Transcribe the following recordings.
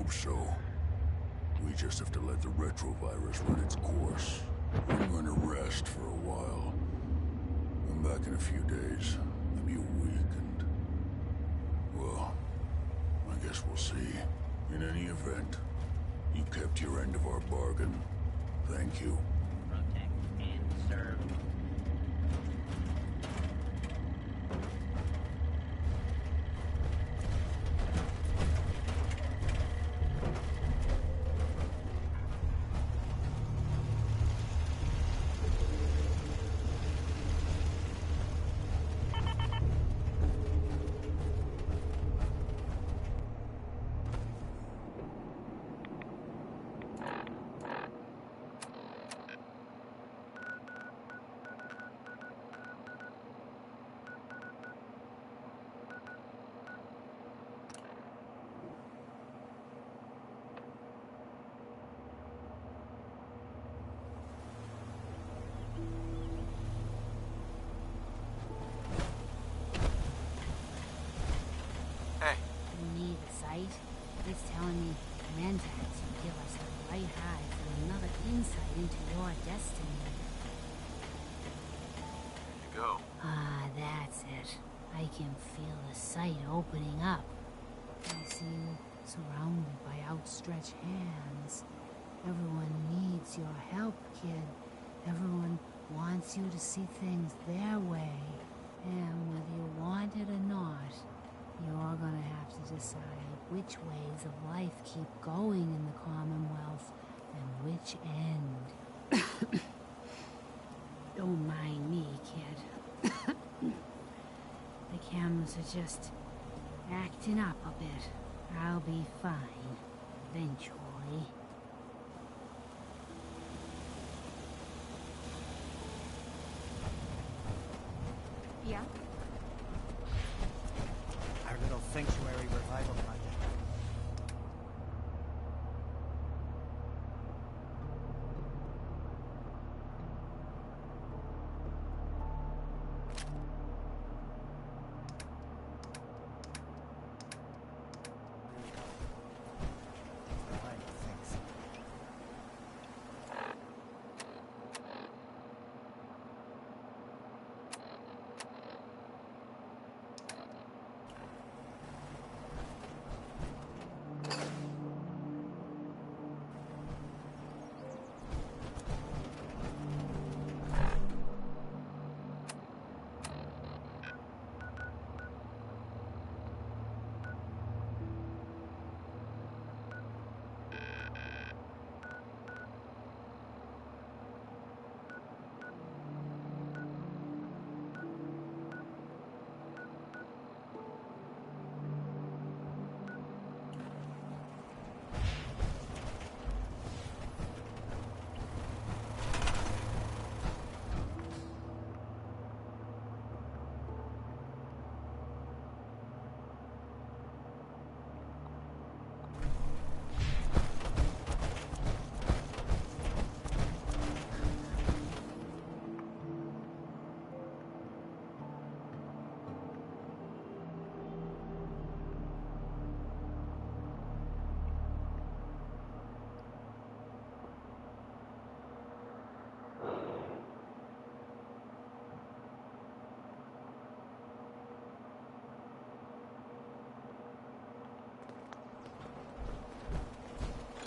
hope so. We just have to let the retrovirus run its course. I'm gonna rest for a while. I'm back in a few days, maybe a week, and... well, I guess we'll see. In any event, you kept your end of our bargain. Thank you. Protect and serve. It's telling me Redsec will give us a right hide and another insight into your destiny. There you go. Ah, that's it. I can feel the sight opening up. I see you surrounded by outstretched hands. Everyone needs your help, kid. Everyone wants you to see things their way. And whether you want it or not, you're gonna have to decide which ways of life keep going in the Commonwealth and which end. Don't mind me, kid. The cameras are just acting up a bit. I'll be fine eventually. Yeah? Our little sanctuary revival project.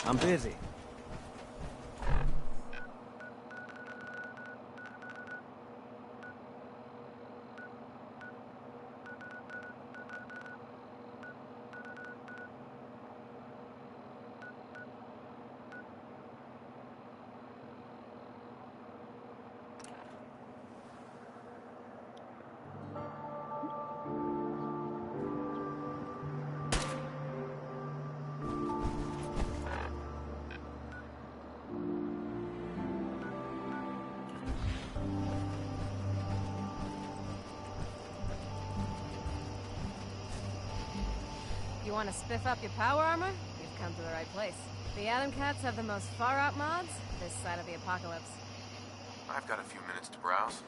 I'm busy. You want to spiff up your power armor? You've come to the right place. The Atom Cats have the most far-out mods this side of the apocalypse. I've got a few minutes to browse.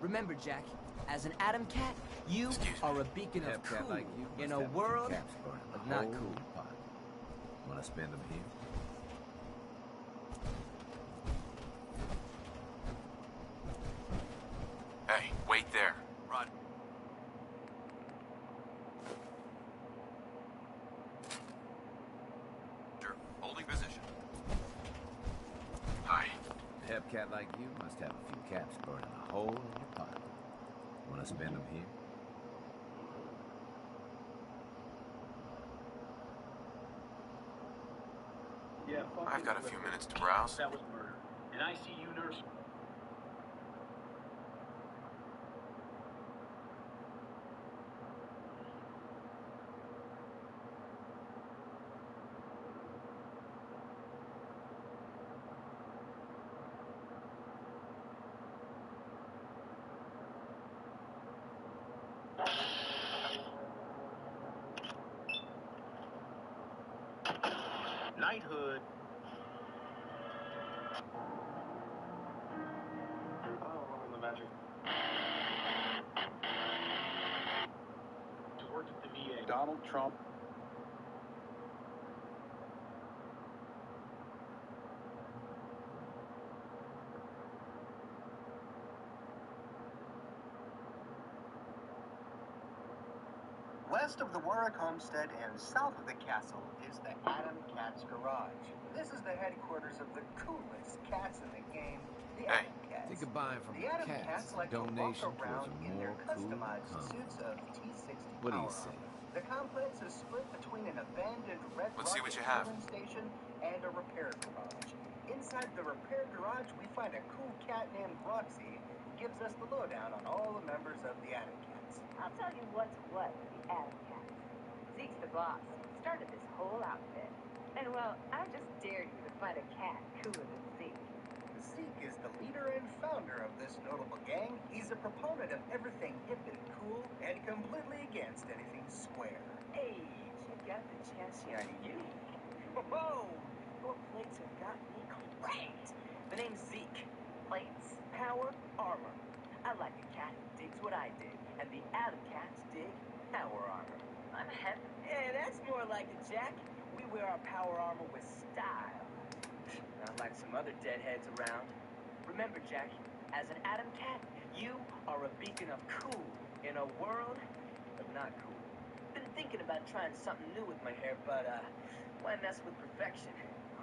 Remember, Jack, as an Atom Cat, you Excuse are a beacon of Cat cool like you in must a have few world caps burning of a not hole in cool. your pocket. Wanna spend them here? Hey, wait there. Run. Sure. Holding position. Hi. A hep cat like you must have a few caps burning a hole in your pocket. Wanna spend them here? Yeah, I've got a few minutes to browse. That was murder. An ICU nurse. Knighthood. Oh, the magic. To work at the VA. Donald Trump. West of the Warwick homestead and south of the castle is the Atom Cat's garage. This is the headquarters of the coolest cats in the game, the Hey. Atom Cats. Think of buying from The the Atom cats Cats as a like to walk donation towards around a in their more cool customized common. suits of T-60 What do you power say? armor. The complex is split between an abandoned Red Let's see what Rocket you have. fueling station and a repair garage. Inside the repair garage, we find a cool cat named Roxy who gives us the lowdown on all the members of the Atom Cats. I'll tell you what's what with the Atom Cats. Zeke's the boss. Started this whole outfit. And well, I just dared you to find a cat cooler than Zeke. Zeke is the leader and founder of this notable gang. He's a proponent of everything hip and cool and completely against anything square. Hey, check out the chassis on you. Whoa! Your plates have got me cranked. The name's Zeke. Plates, power, armor. I like a cat who digs what I dig, and the Atom Cats dig power armor. I'm heavy. Yeah, that's more like it, Jack. We wear our power armor with style. Not like some other deadheads around. Remember, Jack, as an Atom Cat, you are a beacon of cool in a world of not cool. Been thinking about trying something new with my hair, but why mess with perfection?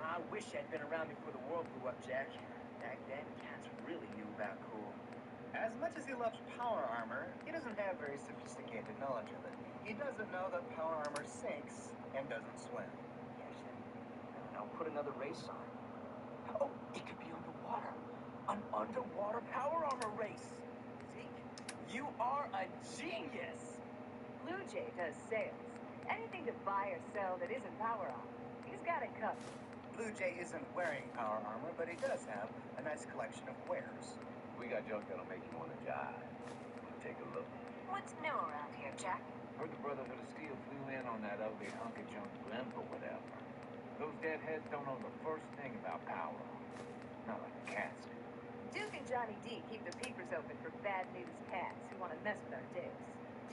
I wish I'd been around before the world blew up, Jack. Back then, cats really knew about cool. As much as he loves power armor, he doesn't have very sophisticated knowledge of it. He doesn't know that power armor sinks and doesn't swim. Yes, and I'll put another race on. Oh, it could be underwater. An underwater power armor race. Zeke, you are a genius. Blue Jay does sales. Anything to buy or sell that isn't power armor. He's got it covered. Blue Jay isn't wearing power armor, but he does have a nice collection of wares. We got junk that'll make you wanna jive. Take a look. What's new around here, Jack? Heard the Brotherhood of Steel flew in on that ugly hunk of junk blimp or whatever. Those deadheads don't know the first thing about power. Not like the cats do. Duke and Johnny D keep their peepers open for bad news cats who want to mess with our dibs.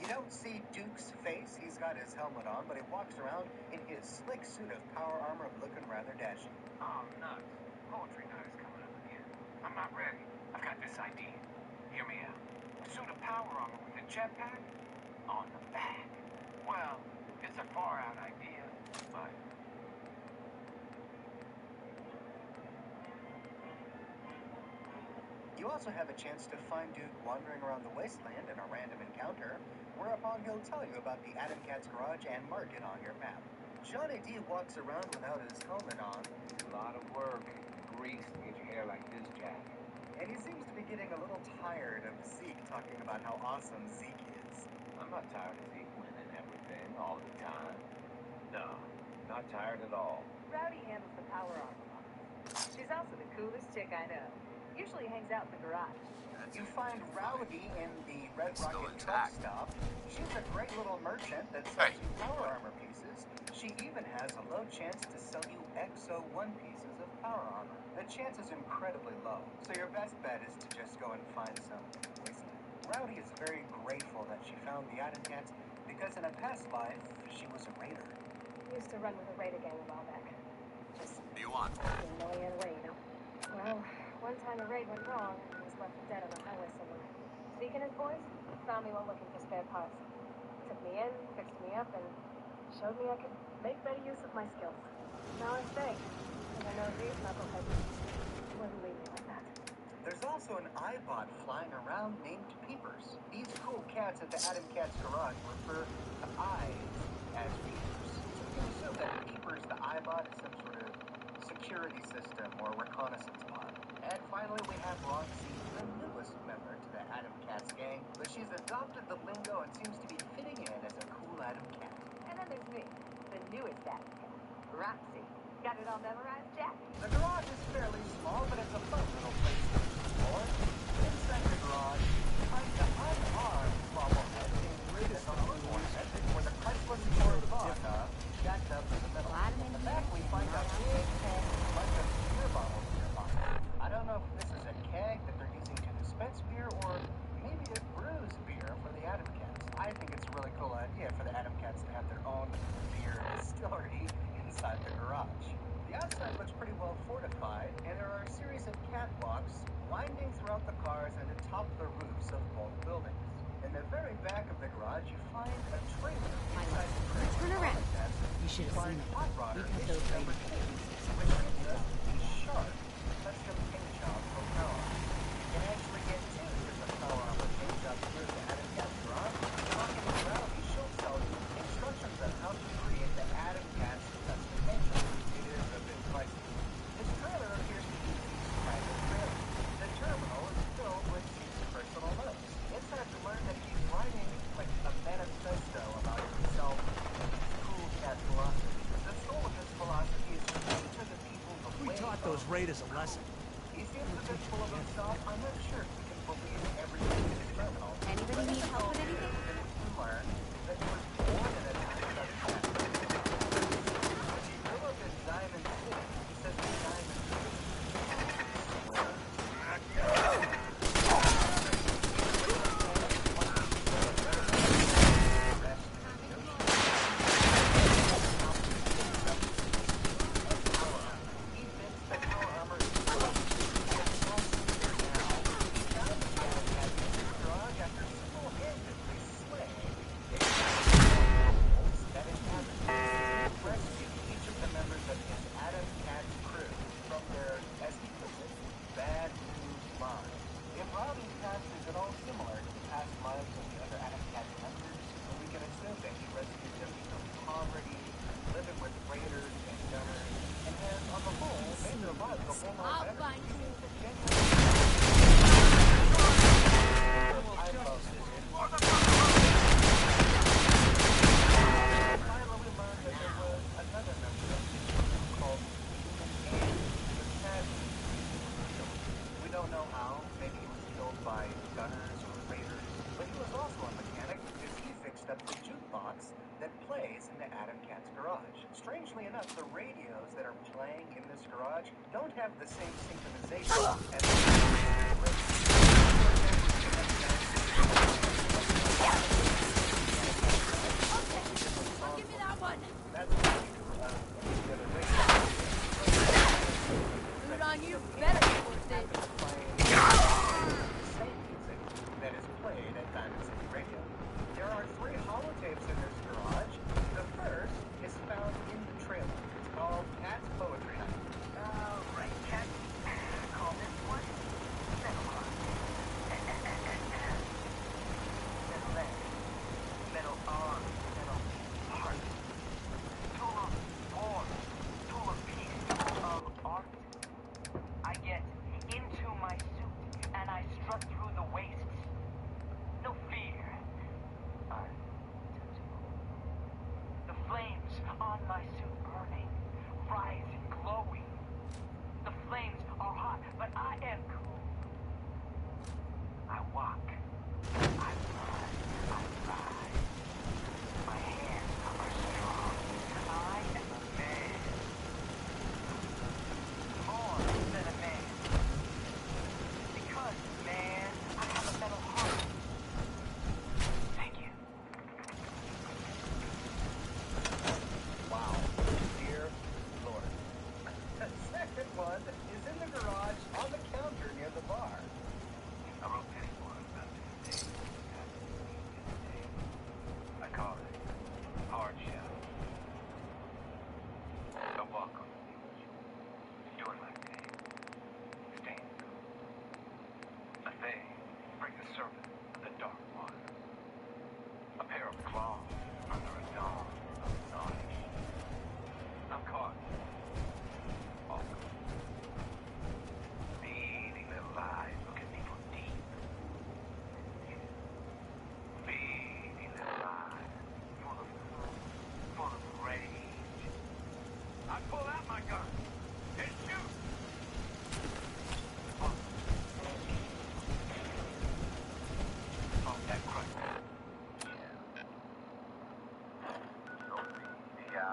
You don't see Duke's face. He's got his helmet on, but he walks around in his slick suit of power armor looking rather dashing. Oh, nuts. Poetry night is coming up again. I'm not ready. I've got this idea. Hear me out. A suit of power armor with a jetpack on the back. Well, it's a far-out idea, but... You also have a chance to find Duke wandering around the wasteland in a random encounter, whereupon he'll tell you about the Atom Cat's garage and mark it on your map. Johnny D walks around without his helmet on. A lot of work and grease to get your hair like this, Jack. And he seems to be getting a little tired of Zeke talking about how awesome Zeke is. I'm not tired of Zeke winning everything all the time. No, not tired at all. Rowdy handles the power armor. She's also the coolest chick I know. Usually hangs out in the garage. You find Rowdy in the Red It's still Rocket truck intact. stop. She's a great little merchant that sells you power armor pieces. She even has a low chance to sell you XO1 pieces of power armor. The chance is incredibly low, so your best bet is to just go and find some wasteland. Rowdy is very grateful that she found the Atom Cats because in a past life, she was a raider. Used to run with a raider gang a while back. Just What do you want? didn't know he had a way, you know? Well, one time a raid went wrong and he was left for dead on the highway somewhere. Zeke and his boys found me while looking for spare parts. Took me in, fixed me up, and showed me I could make better use of my skills. Now I stay, because I know these knuckleheads wouldn't leave me like that. There's also an iBot flying around named Peepers. These cool cats at the Atom Cats garage refer to eyes as Peepers. So you can assume that Peepers, the iBot, is some sort of security system or reconnaissance bot. And finally, we have Roxy, the newest member to the Atom Cats gang, but she's adopted the lingo and seems to be fitting in as a cool Atom Cat. And then there's me, the newest Atom Cat, Roxy. Got it all memorized, Jack? The garage is fairly small, but it's a fun little place to explore. Inside the garage, you find the unarmed bobblehead named Rita on the ornament where the priceless Corvana stacked up in the middle. In the back, we find a big tank with a bunch of beer bottles nearby. I don't know if this is a keg that they're using to dispense beer, or maybe it brews beer for the Atom Cats. I think it's a really cool idea for the Atom Cats to have their own beer distillery inside the garage. The outside looks pretty well fortified, and there are a series of catwalks winding throughout the cars and atop the roofs of both buildings. In the very back of the garage, you find a trailer inside the trailer. Turn around. You should have seen it. We cut those raiders. Which gives us a sharp custom paint job for power armor. You can actually get 2 different power armor paint jobs here at the Atom Cats garage. Talking to Rowdy, she'll tell you instructions on how to create the Atom Cats custom paint job. It is a bit pricey. This trailer appears to be Zeke's private trailer. The terminal is filled with Zeke's personal notes. Inside, we learn that he's writing like a manifesto about himself and his cool cat philosophy. The soul of this philosophy is to teach the people the way We taught those raiders a lesson. He seems a bit full of himself. I'm not sure if we can believe everything in his terminal. Anybody need help with anything? Learn that he was born in a another cat. He grew up in Diamond City. He says the Diamond City. Strangely enough, the radios that are playing in this garage don't have the same synchronization as the I'll give you that one. That's the other radio. Food on you, better be worth it. Same music that is played at Diamond City Radio. There are 3 holotapes in this garage. The first is found in the trailer. It's called Cat's Poetry Night. Right, Cat. Call this one 7 o'clock. Settle that.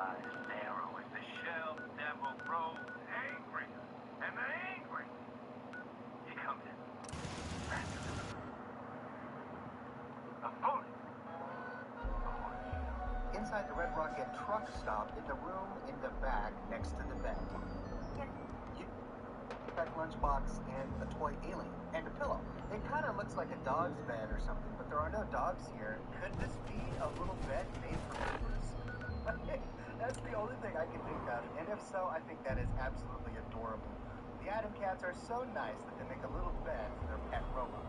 narrow as the shell devil grows angry. And the angry, he comes in. A bullet. Inside the Red Rocket truck stop, in the room in the back next to the bed. You got lunchbox and a toy alien and a pillow. It kind of looks like a dog's bed or something, but there are no dogs here. Could this be a little bed made for papers? That's the only thing I can think of, and if so, I think that is absolutely adorable. The Atom Cats are so nice that they make a little bed for their pet robot.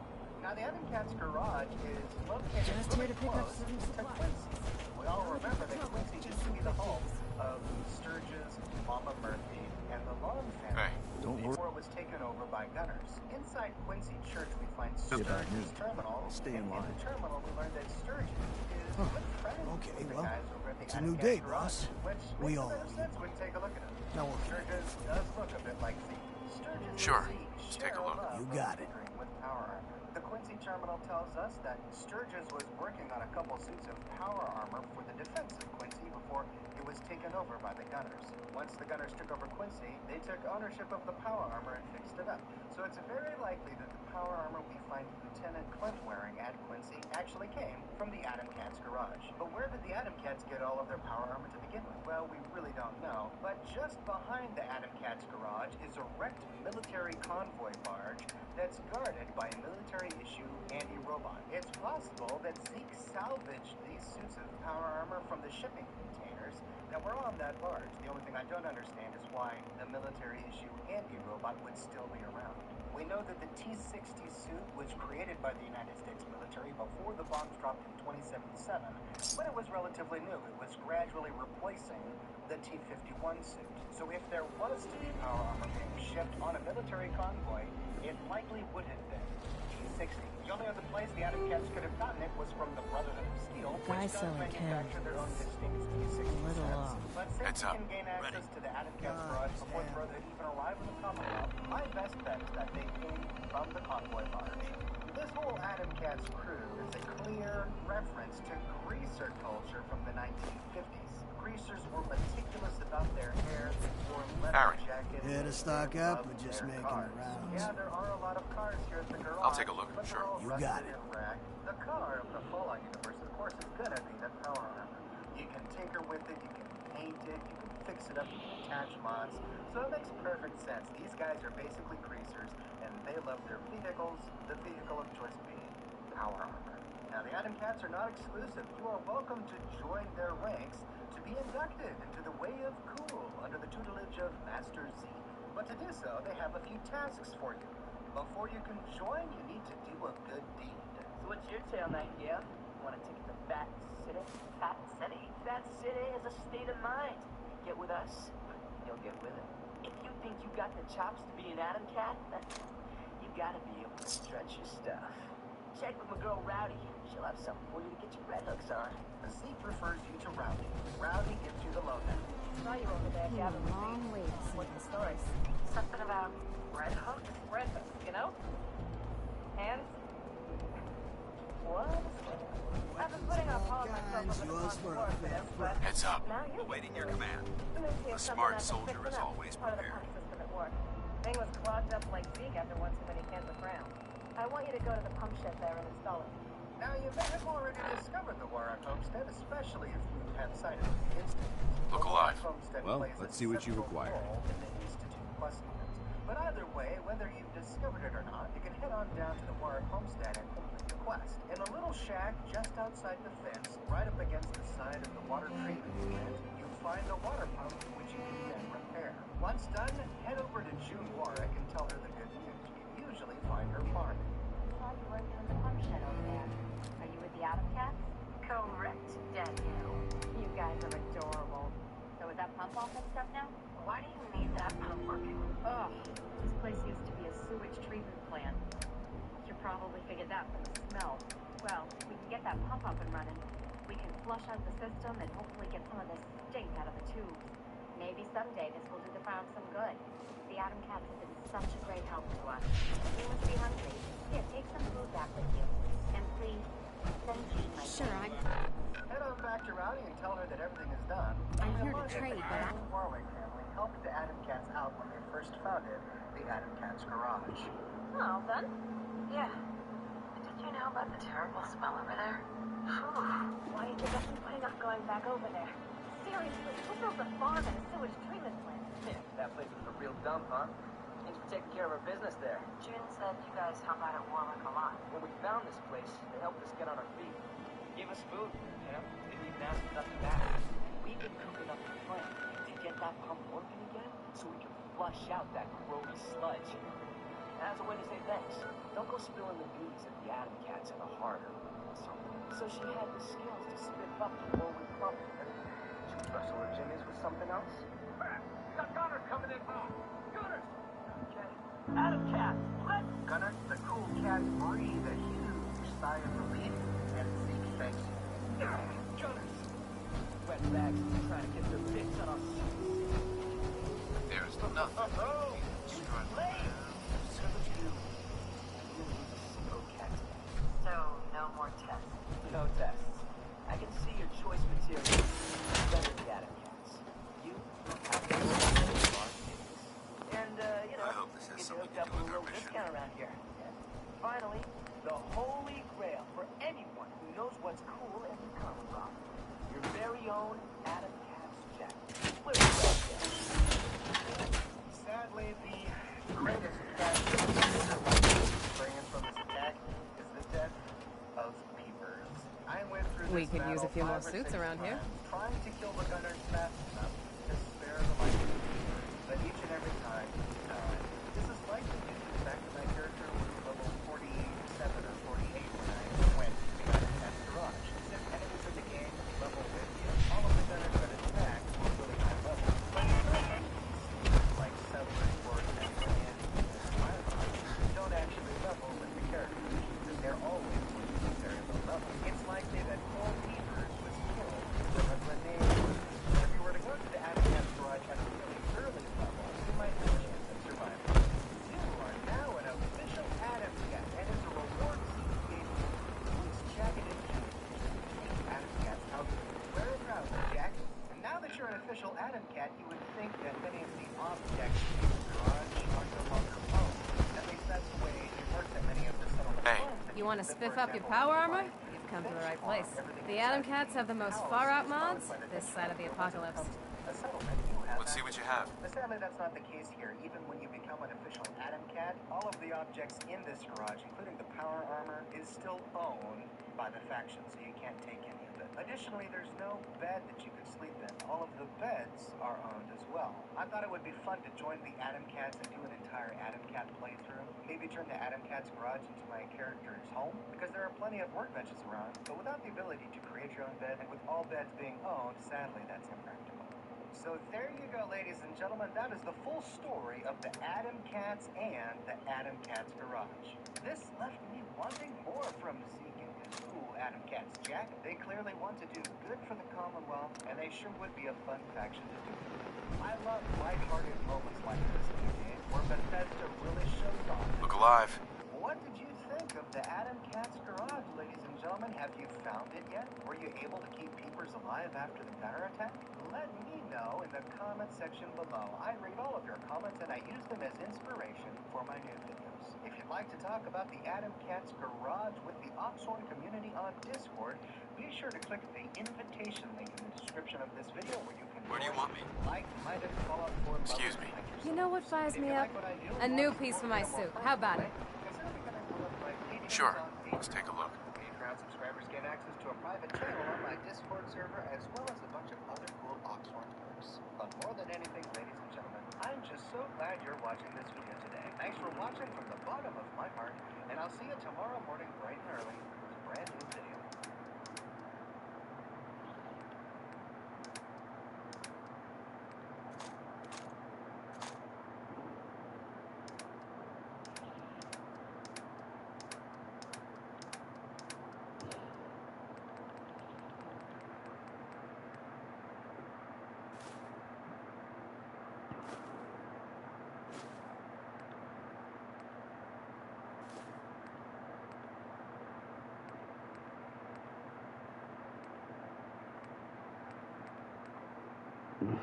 Now, the Atom Cats garage is located Just really here to pick up close some to supplies. Quincy. We all remember that Quincy used to be the home of Sturgis, Mama Murphy, and the Long family. Don't worry. Before it was taken over by gunners. Inside Quincy Church, we find About me. Sturgis Terminal. Stay in and line. In the terminal, we learned that Sturgis is good friends Okay, with the well, guys over at the it's a Atom new Cats day, garage, boss. Which We makes all a bit of need sense when you take a look at him. Now what? Sturgis does look a bit like Zeke. Sturgis Sure. and Zeke Let's share take a look. love You for got it. tinkering with power armor. The Quincy terminal tells us that Sturgis was working on a couple suits of power armor for the defense of Quincy before it was taken over by the gunners. Once the gunners took over Quincy, they took ownership of the power armor and fixed it up. So it's very likely that the power armor we find Lieutenant Clint wearing at Quincy actually came from the Atom Cats garage. But where did the Atom Cats get all of their power armor to begin with? Well, we really don't know. But just behind the Atom Cats garage is a wrecked military convoy barge that's guarded by a military-issue anti-robot. It's possible that Zeke salvaged these suits of power armor from the shipping containers that were on that barge. The only thing I don't understand is why the military-issue anti-robot would still be around. We know that the T-60 suit was created by the United States military before the bombs dropped in 2077, but it was relatively new. It was gradually replacing the T-51 suit. So if there was to be power armor being shipped on a military convoy, it likely would have been T-60. The only other place the Atom Cats could have gotten it was from the Brotherhood of Steel, Guy which does selling manufacture their own cannabis. distinct T-60 A little sets. off. But since Heads we up. can gain access to the Atom Cats God garage before the damn. Brotherhood even arrive in the Commonwealth, my best bet is that they came from the convoy barge. This whole Atom Cats crew is a clear reference to greaser culture from the 1950s. Greasers were meticulous about their hair, wore leather Aaron. jackets. Here to stock and up loved or just their making cars. the rounds? Yeah, there are a lot of cars here at the garage. I'll take a look, but sure. they're all You got rusted it. and wrecked. The car of the Fallout universe, of course, is gonna be the power armor. You can tinker with it, you can paint it, you can fix it up, you can attach mods. So it makes perfect sense. These guys are basically greasers, and they love their vehicles, the vehicle of choice being power armor. Now, the Atom Cats are not exclusive. You are welcome to join their ranks to be inducted into the Way of Cool under the tutelage of Master Z. But to do so, they have a few tasks for you. Before you can join, you need to do a good deed. So what's your tale, night gear? Want a ticket to Fat City? Fat City? Fat City is a state of mind. Get with us, you'll get with it. If you think you got the chops to be an Atom Cat, you gotta be able to stretch your stuff. Check with my girl Rowdy. She'll have something for you to get your red hooks on. Zeke refers you to Rowdy. Rowdy gives you the lowdown. Saw you over there, Came Gavin. a long way to see What's this the story? place. Something about red hooks? Red hooks, you know? Hands? What? I've been putting up all my stuff Guys, over the yours past for a work for fair this, but Heads up. now you're Awaiting your command. Let me see if A something smart I can soldier fix is it up. always Part of the prepared. pump system at work. Thing was clogged up like Zeke after one too many cans of Crown. I want you to go to the pump shed there and install it. Now, you may have already discovered the Warrock Homestead, especially if you have sighted the Institute. Look The Warrock alive. Homestead Well, plays let's a see what you central require. role in the Institute Plus unit. But either way, whether you've discovered it or not, you can head on down to the Warrock Homestead and complete the quest. In a little shack just outside the fence, right up against the side of the water treatment plant, you'll find a water pump which you can then repair. Once done, head over to June Warwick and tell her the good news. You can usually find her farming. Saw you working in the pump shed over there. Are you with the Atom Cats? Correct, Danielle. You guys are adorable. So is that pump off and stuff now? Why do you need that pump working? Ugh, this place used to be a sewage treatment plant. You probably figured that from the smell. Well, we can get that pump up and running. We can flush out the system and hopefully get some of this stink out of the tubes. Maybe someday this will do the farm some good. The Atom Cats have been such a great help to us. You must be hungry. Here, take some food back with you. And please, send Jean my Sure, I'm... Head on back to Rowdy and tell her that everything is done. I'm here to Remind her trade, that but the Warwick family helped the Adam Cats out when they first founded the Adam Cats Garage. Oh, done? Yeah. Did you know about the terrible smell over there? Why are not going back over there? Seriously, who built a farm and a sewage treatment plant? Yeah, that place was a real dump, huh? Thanks for taking care of our business there. June said you guys hung out at Warwick a lot. When we found this place, they helped us get on our feet. Gave us food, you know? Didn't even ask for nothing back. We've been cooking up a plan to get that pump working again so we can flush out that grody sludge. As a way to say thanks, don't go spilling the beans at the Adam Cats in the heart or something. So she had the skills to spiff up the Warwick pump. Should we rustle her jimmies with something else? Got Gunner coming in hot. Gunner! Okay. Adam Cat, what? Gunner, the cool cats breathe a huge sigh of relief, and Zeke thanks you. Gunners! Wet bags trying to get their bits on our suits. There's nothing. So, no more tests. No tests. I can see your choice material. Better the Adam Cats. You have to and, you know, I hope this has get something hooked to up do with a with our little mission. discount around here. And finally, the holy grail for anyone who knows what's cool in the Commonwealth. Your very own Adam Cats jacket. Flip it right there. Sadly, the greatest tragedy experienced from this attack is the death of Peepers. I went through We this could use a battle few more 5 or suits 6 around here. times, trying to kill the gunners fast enough to spare the life of Peepers. But each and every time, this is likely due to the fact that my character was level 47 or 48 when I went to the Adam Cats Garage. Since enemies in the game level with you, all of the gunners that attack were really high level. But some like settlers or Mediterranean don't actually level with the characters, because they're always looking at very low level. It's likely that 4 Peepers was killed from a grenade. If you were to go to the Adam Cats Garage at a really early level, you might have a chance of surviving. You are now an official Adam Cat, and as a reward seeking please check it in. Adam Cats out there. Wear it proud, Jack. And now that you're an official Adam Cat, you would think that many of the objects in the garage are no longer owned. At least that's the way it works at many of the settlement homes. You want to spiff up your power armor? You've come to the right place. The Adam Cats have the most far-out mods this side of the apocalypse. Let's see what you have. But sadly, that's not the case here. Even when you become an official Adam Cat, all of the objects in this garage, including the power armor, is still owned by the faction, so you can't take any of it. Additionally, there's no bed that you could sleep in. All of the beds are owned as well. I thought it would be fun to join the Adam Cats and do an entire Adam Cat playthrough. Maybe turn the Adam Cats garage into my character's home, because there are plenty of workbenches around, but without the ability to create your own bed, and with all beds being owned, sadly, that's impractical. So there you go, ladies and gentlemen. That is the full story of the Adam Cats and the Adam Cats Garage. This left me wanting more from Zeke and his cool Adam Cats, Jack. They clearly want to do good for the Commonwealth, and they sure would be a fun faction to do. I love lighthearted moments like this in the game, where Bethesda really shows off. Look alive. What did you think of the Adam Cats Garage, ladies and gentlemen? Have you found it yet? Were you able to keep Peepers alive after the gunner attack? Let me know in the comment section below. I read all of your comments and I use them as inspiration for my new videos. If you'd like to talk about the Adam Cats Garage with the Oxhorn community on Discord, be sure to click the invitation link in the description of this video where you can Where do you want me? like-minded Fallout 4 Excuse me. You know what fires me up? A new piece for my suit. How about it? Sure. Let's take a look. Patreon subscribers gain access to a private channel on my Discord server, as well as a bunch of other cool Oxhorn perks. But more than anything, ladies and gentlemen, I'm just so glad you're watching this video today. Thanks for watching from the bottom of my heart, and I'll see you tomorrow morning bright and early with a brand new video. What's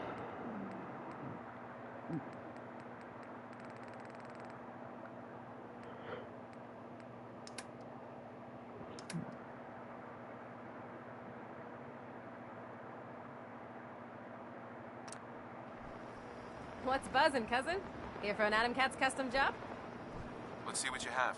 buzzin', cousin? Here for an Adam Cat's custom job? Let's see what you have.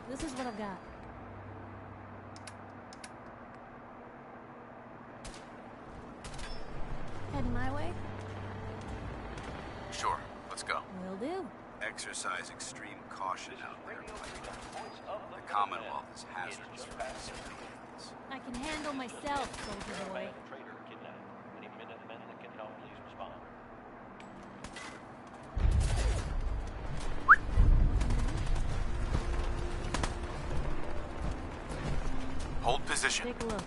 This is what I've got. Heading my way? Sure, let's go. Will do. Exercise extreme caution out there, Piper. The Commonwealth is hazardous for civilians. I can handle myself, soldier boy. Hold position. Take a look.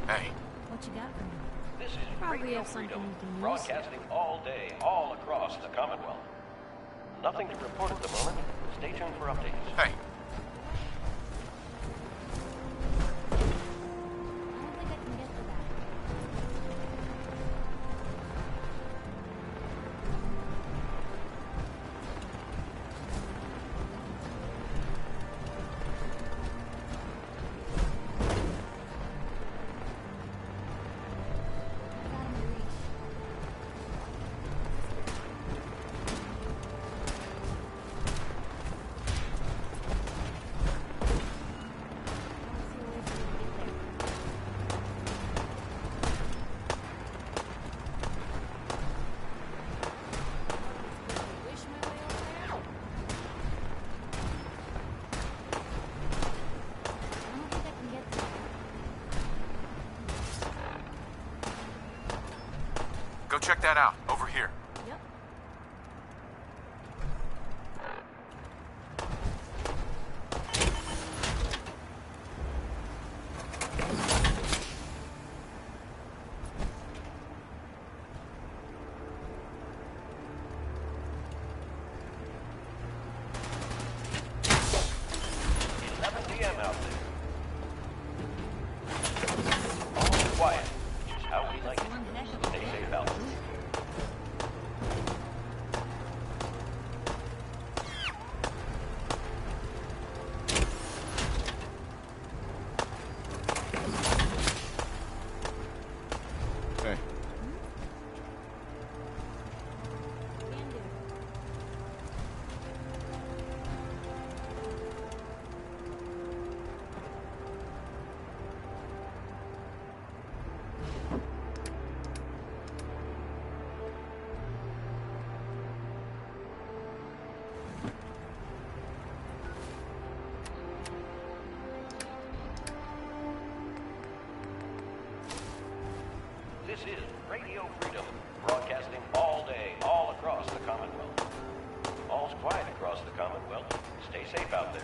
Hey. What you got for me? This is Probably Radio have something Freedom, you can use. broadcasting all day, all across the Commonwealth. Nothing to report at the moment. Stay tuned for updates. Hey. Go check that out, over here. Yep. PM out there. All quiet, which is how we like it. Stay safe out there. Radio Freedom, broadcasting all day, all across the Commonwealth. All's quiet across the Commonwealth. Stay safe out there.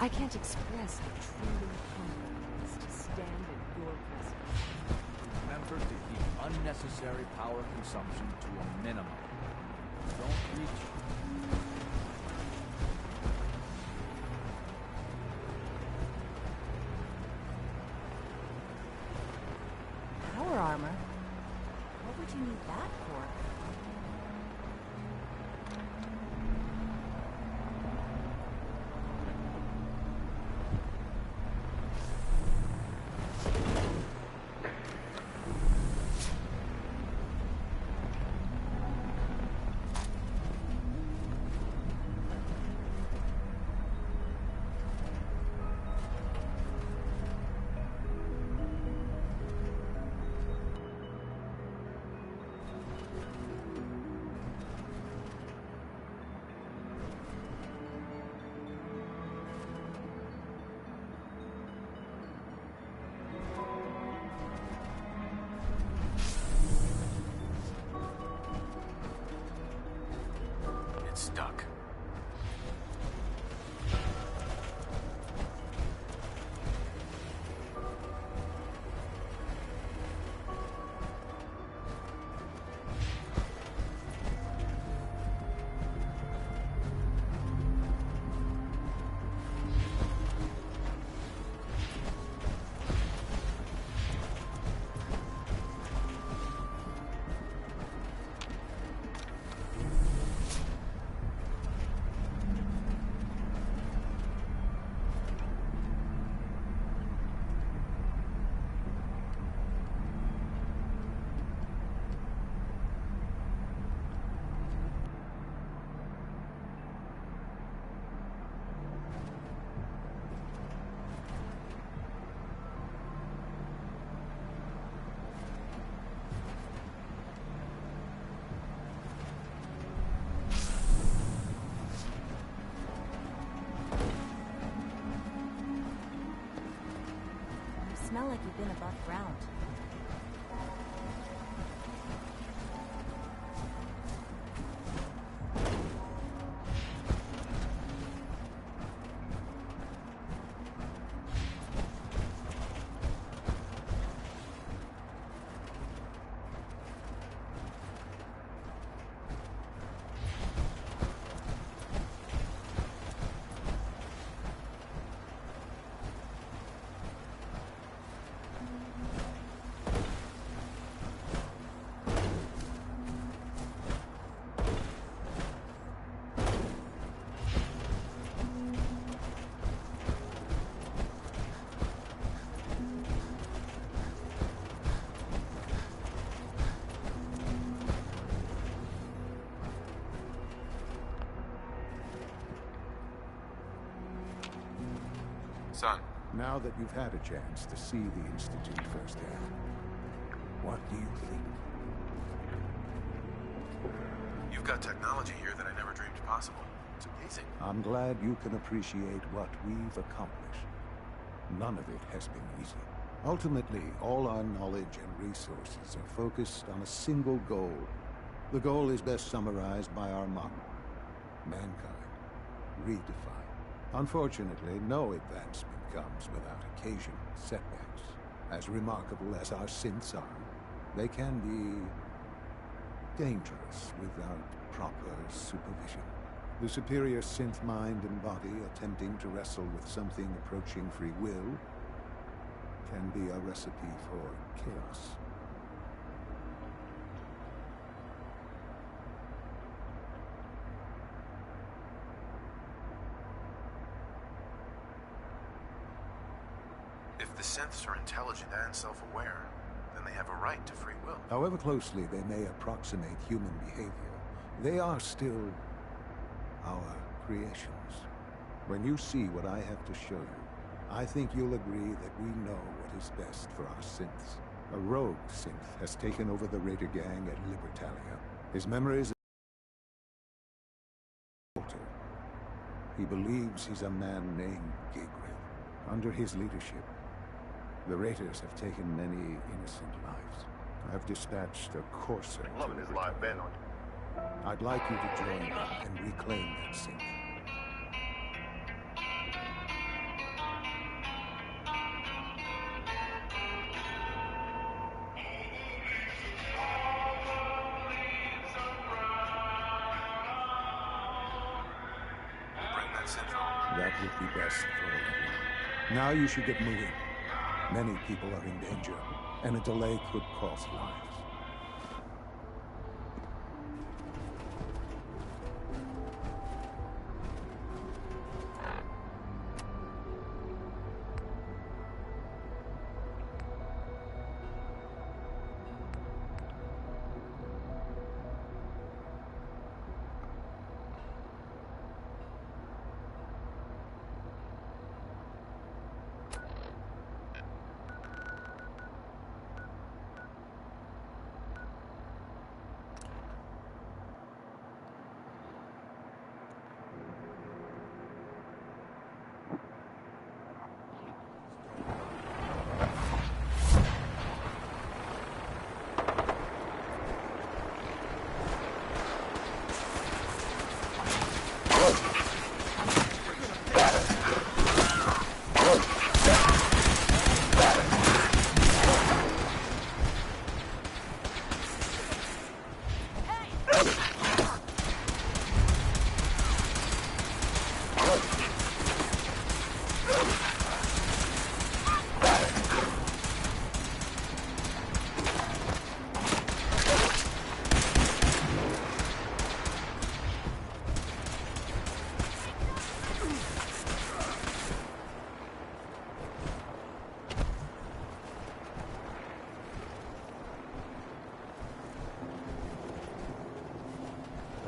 I can't express how truly humbling it is to stand in your presence. Remember to keep unnecessary power consumption to a minimum. Don't reach. Power armor? What would you need that for? Stuck. You smell like you've been above ground. Son. Now that you've had a chance to see the Institute firsthand, what do you think? You've got technology here that I never dreamed possible. It's amazing. I'm glad you can appreciate what we've accomplished. None of it has been easy. Ultimately, all our knowledge and resources are focused on a single goal. The goal is best summarized by our motto: mankind redefined. Unfortunately, no advancement comes without occasional setbacks. As remarkable as our synths are, they can be dangerous without proper supervision. The superior synth mind and body attempting to wrestle with something approaching free will can be a recipe for chaos. If the synths are intelligent and self-aware, then they have a right to free will. However closely they may approximate human behavior, they are still our creations. When you see what I have to show you, I think you'll agree that we know what is best for our synths. A rogue synth has taken over the Raider gang at Libertalia. His memories are altered. He believes he's a man named Gabriel. Under his leadership, the Raiders have taken many innocent lives. I've dispatched a courser. Loving his live band on. I'd like you to join them and reclaim that synth. Bring that synth home. That would be best for everyone. Now you should get moving. Many people are in danger, and a delay could cost lives.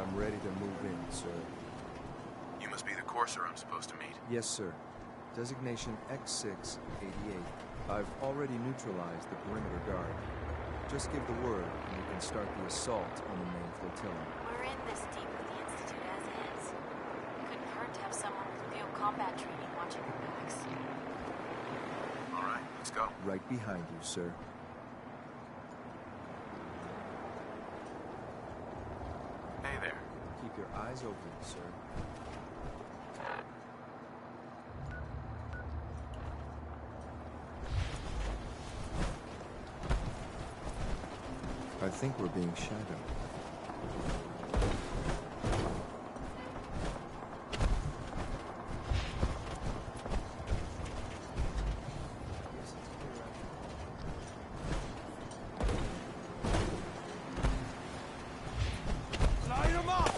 I'm ready to move in, sir. You must be the courser I'm supposed to meet. Yes, sir. Designation X688. I've already neutralized the perimeter guard. Just give the word, and we can start the assault on the main flotilla. We're in this deep with the Institute as is. Couldn't hurt to have someone with real combat training watching our backs. All right, let's go. Right behind you, sir. Hey there. Keep your eyes open, sir. I think we're being shadowed. Light 'em up!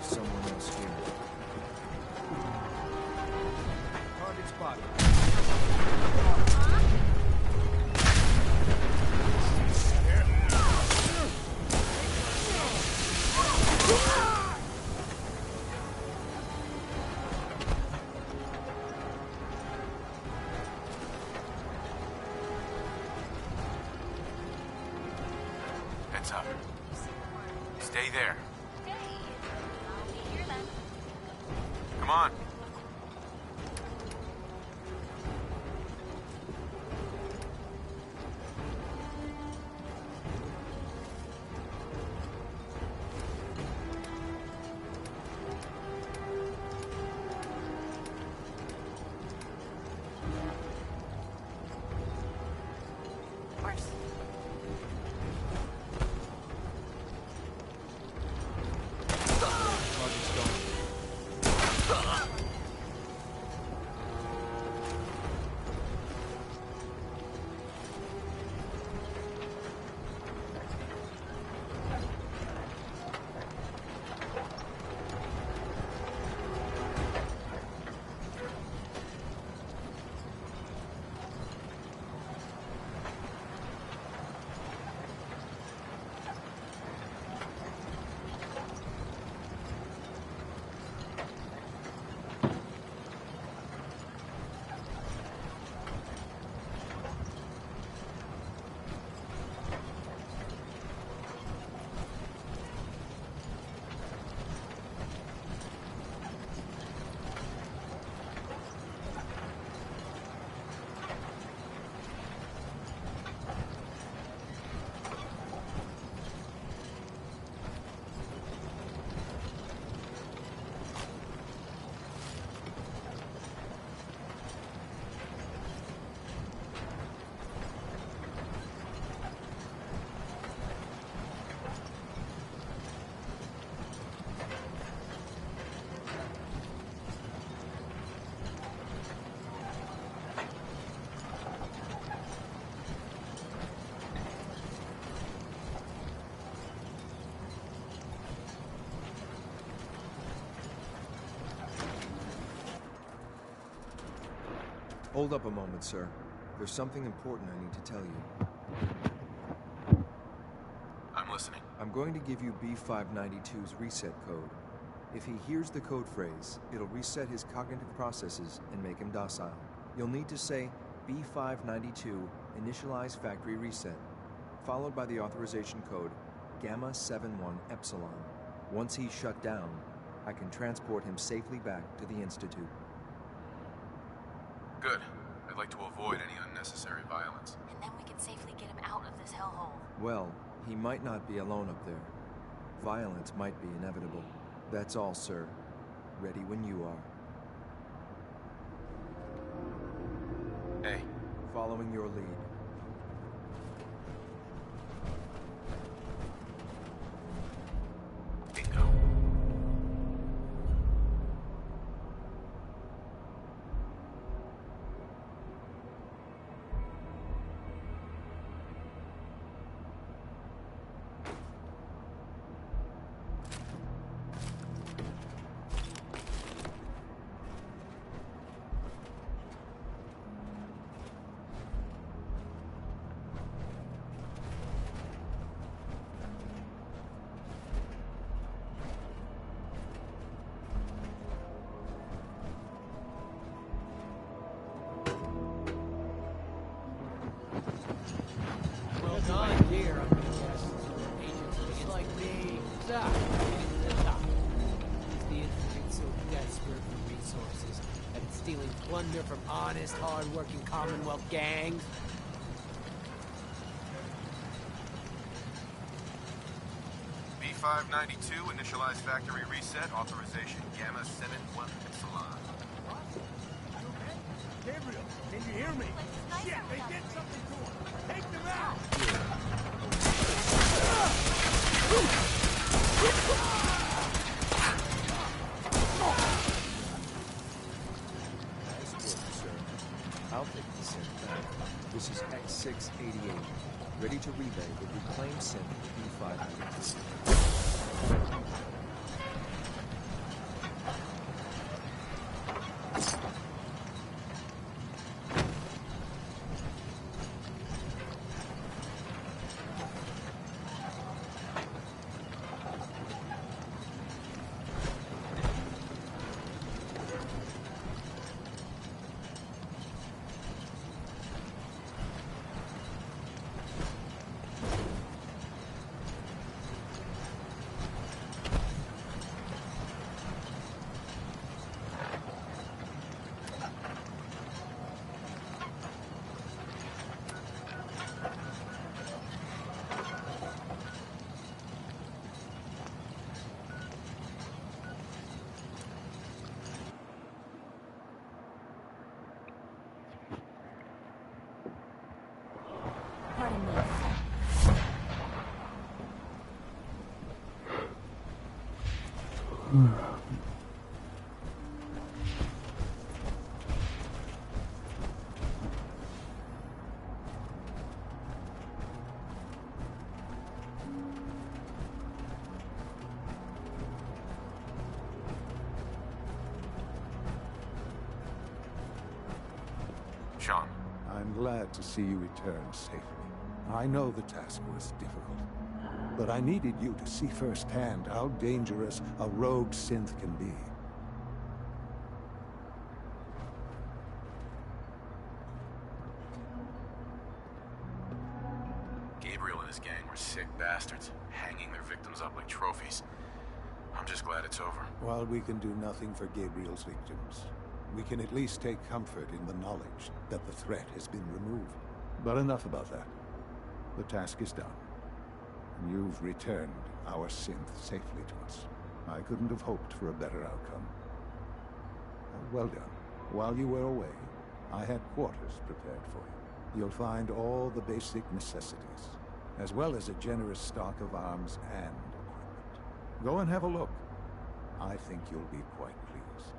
Someone else here. Target spotted. Heads up. Stay there. Come on. Hold up a moment, sir. There's something important I need to tell you. I'm listening. I'm going to give you B592's reset code. If he hears the code phrase, it'll reset his cognitive processes and make him docile. You'll need to say B592 initialize factory reset, followed by the authorization code Gamma 71 Epsilon. Once he's shut down, I can transport him safely back to the Institute. Good. I'd like to avoid any unnecessary violence. And then we can safely get him out of this hellhole. Well, he might not be alone up there. Violence might be inevitable. That's all, sir. Ready when you are. Hey. Following your lead. Bingo. plunder from honest, hard-working Commonwealth gangs. B592, initialize factory reset, authorization Gamma 71 Epsilon. Gabriel, can you hear me? Shit, they did something to him. Take them out! Nice work, sir. I'll take the synth back. This is X688, ready to relay the reclaimed synth B592. Pardon me. Sean. I'm glad to see you return safely. I know the task was difficult, but I needed you to see firsthand how dangerous a rogue synth can be. Gabriel and his gang were sick bastards, hanging their victims up like trophies. I'm just glad it's over. While we can do nothing for Gabriel's victims, we can at least take comfort in the knowledge that the threat has been removed. But enough about that. The task is done. You've returned our synth safely to us. I couldn't have hoped for a better outcome. Well done. While you were away, I had quarters prepared for you. You'll find all the basic necessities, as well as a generous stock of arms and equipment. Go and have a look. I think you'll be quite pleased.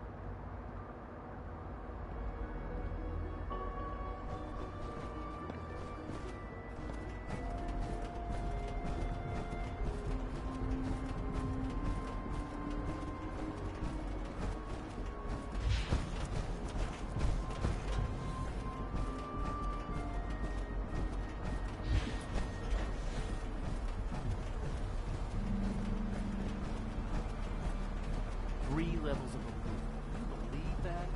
Levels of approval. You believe that?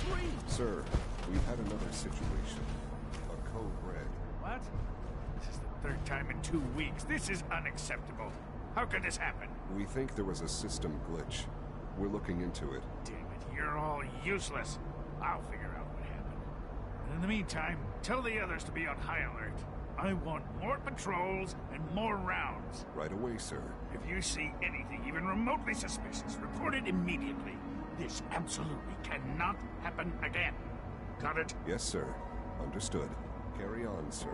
3! Sir, we've had another situation. A code red. What? This is the third time in 2 weeks. This is unacceptable. How could this happen? We think there was a system glitch. We're looking into it. Damn it, you're all useless. I'll figure out what happened. But in the meantime, tell the others to be on high alert. I want more patrols and more rounds. Right away, sir. If you see anything even remotely suspicious, report it immediately. This absolutely cannot happen again. Got it? Yes, sir. Understood. Carry on, sir.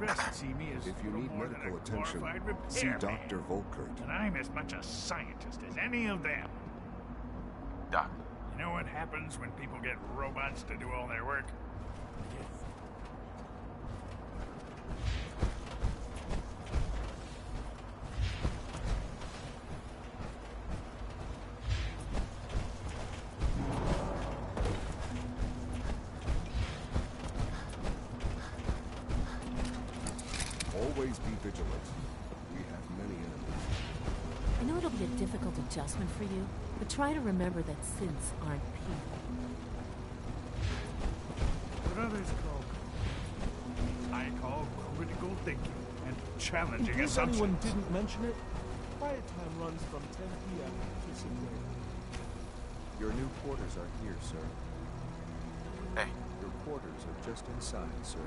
The rest see me as if you need more medical than a attention, glorified see repairman. Dr. Volkert. And I'm as much a scientist as any of them. Doc. You know what happens when people get robots to do all their work? Always be vigilant. We have many enemies. I know it'll be a difficult adjustment for you, but try to remember that synths aren't people. What others call I call critical thinking and challenging In case assumptions. anyone didn't mention it, quiet time runs from 10 p.m. to 6 a.m. Your new quarters are here, sir. Hey. Your quarters are just inside, sir.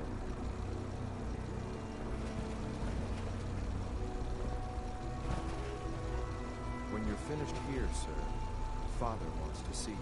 When you're finished here, sir, Father wants to see you.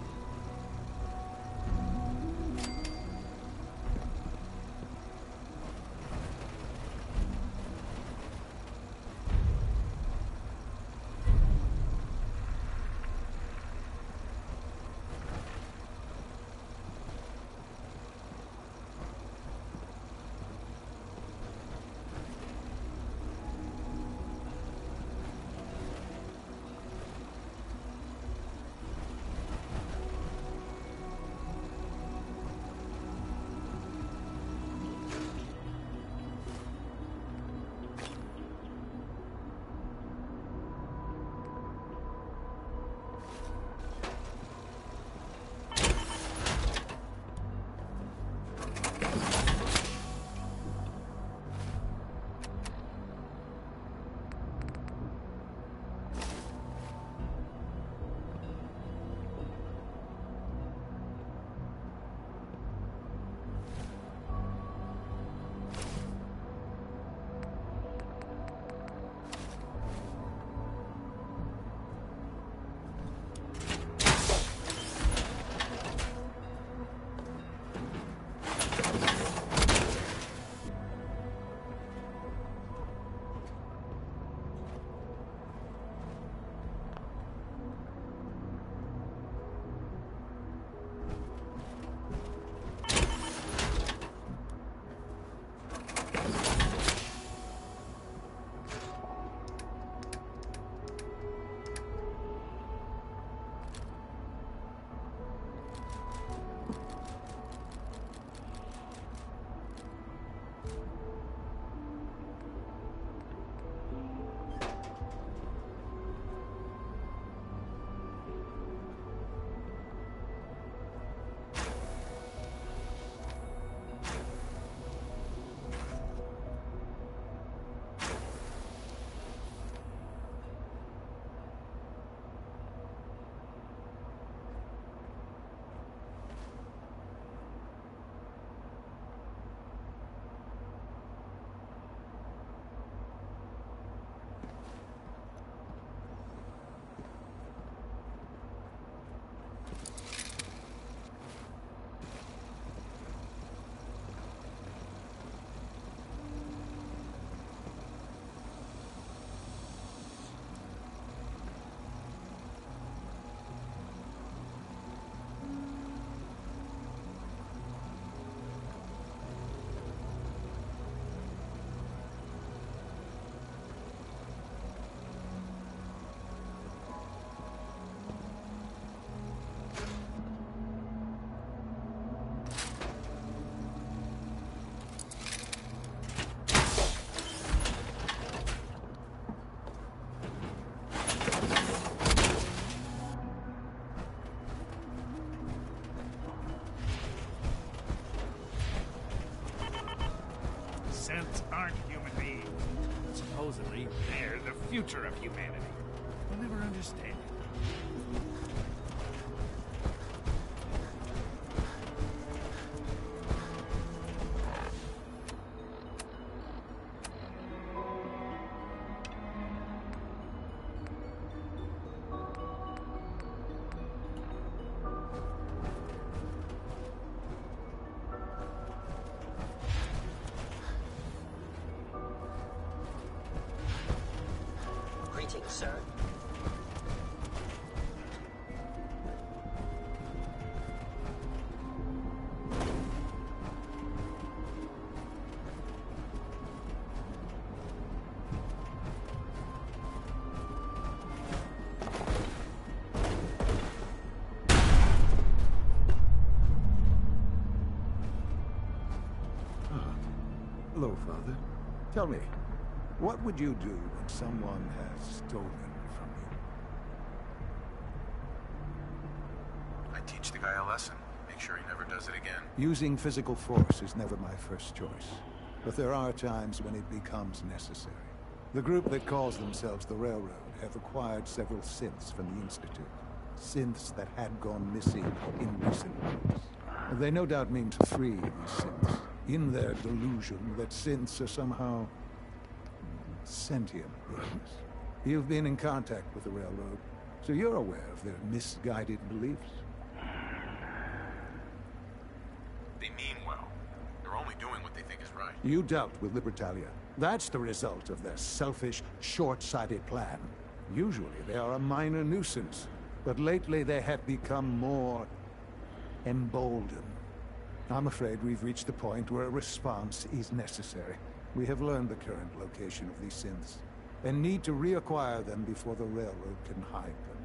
Synths aren't human beings. Supposedly, they're the future of humanity. We'll never understand it. Greetings, sir. Hello, Father. Tell me, what would you do when someone has stolen from you? I teach the guy a lesson. Make sure he never does it again. Using physical force is never my first choice. But there are times when it becomes necessary. The group that calls themselves the Railroad have acquired several synths from the Institute. Synths that had gone missing in recent months. They no doubt mean to free these synths, in their delusion that synths are somehow sentient beings. You've been in contact with the Railroad, so you're aware of their misguided beliefs. They mean well. They're only doing what they think is right. You dealt with Libertalia. That's the result of their selfish, short-sighted plan. Usually they are a minor nuisance, but lately they have become more emboldened. I'm afraid we've reached the point where a response is necessary. We have learned the current location of these synths, and need to reacquire them before the Railroad can hide them.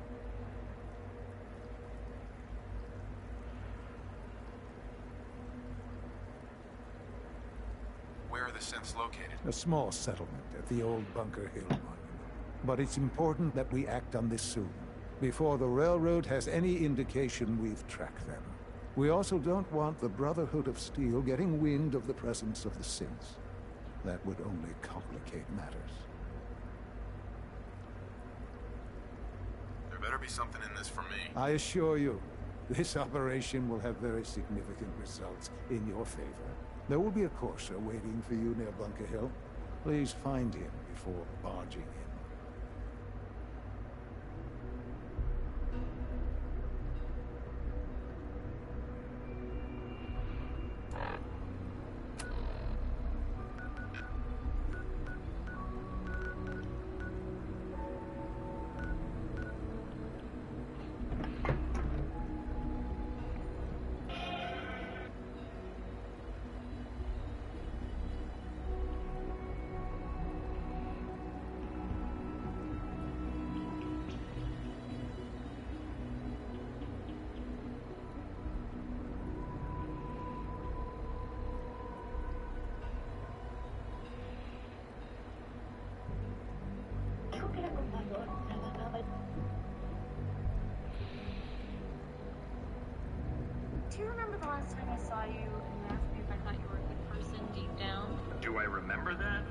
Where are the synths located? A small settlement at the old Bunker Hill monument. But it's important that we act on this soon, before the Railroad has any indication we've tracked them. We also don't want the Brotherhood of Steel getting wind of the presence of the synths. That would only complicate matters. There better be something in this for me. I assure you, this operation will have very significant results in your favor. There will be a courser waiting for you near Bunker Hill. Please find him before barging in. Do you remember the last time I saw you and asked me if I thought you were a good person deep down? Do I remember that?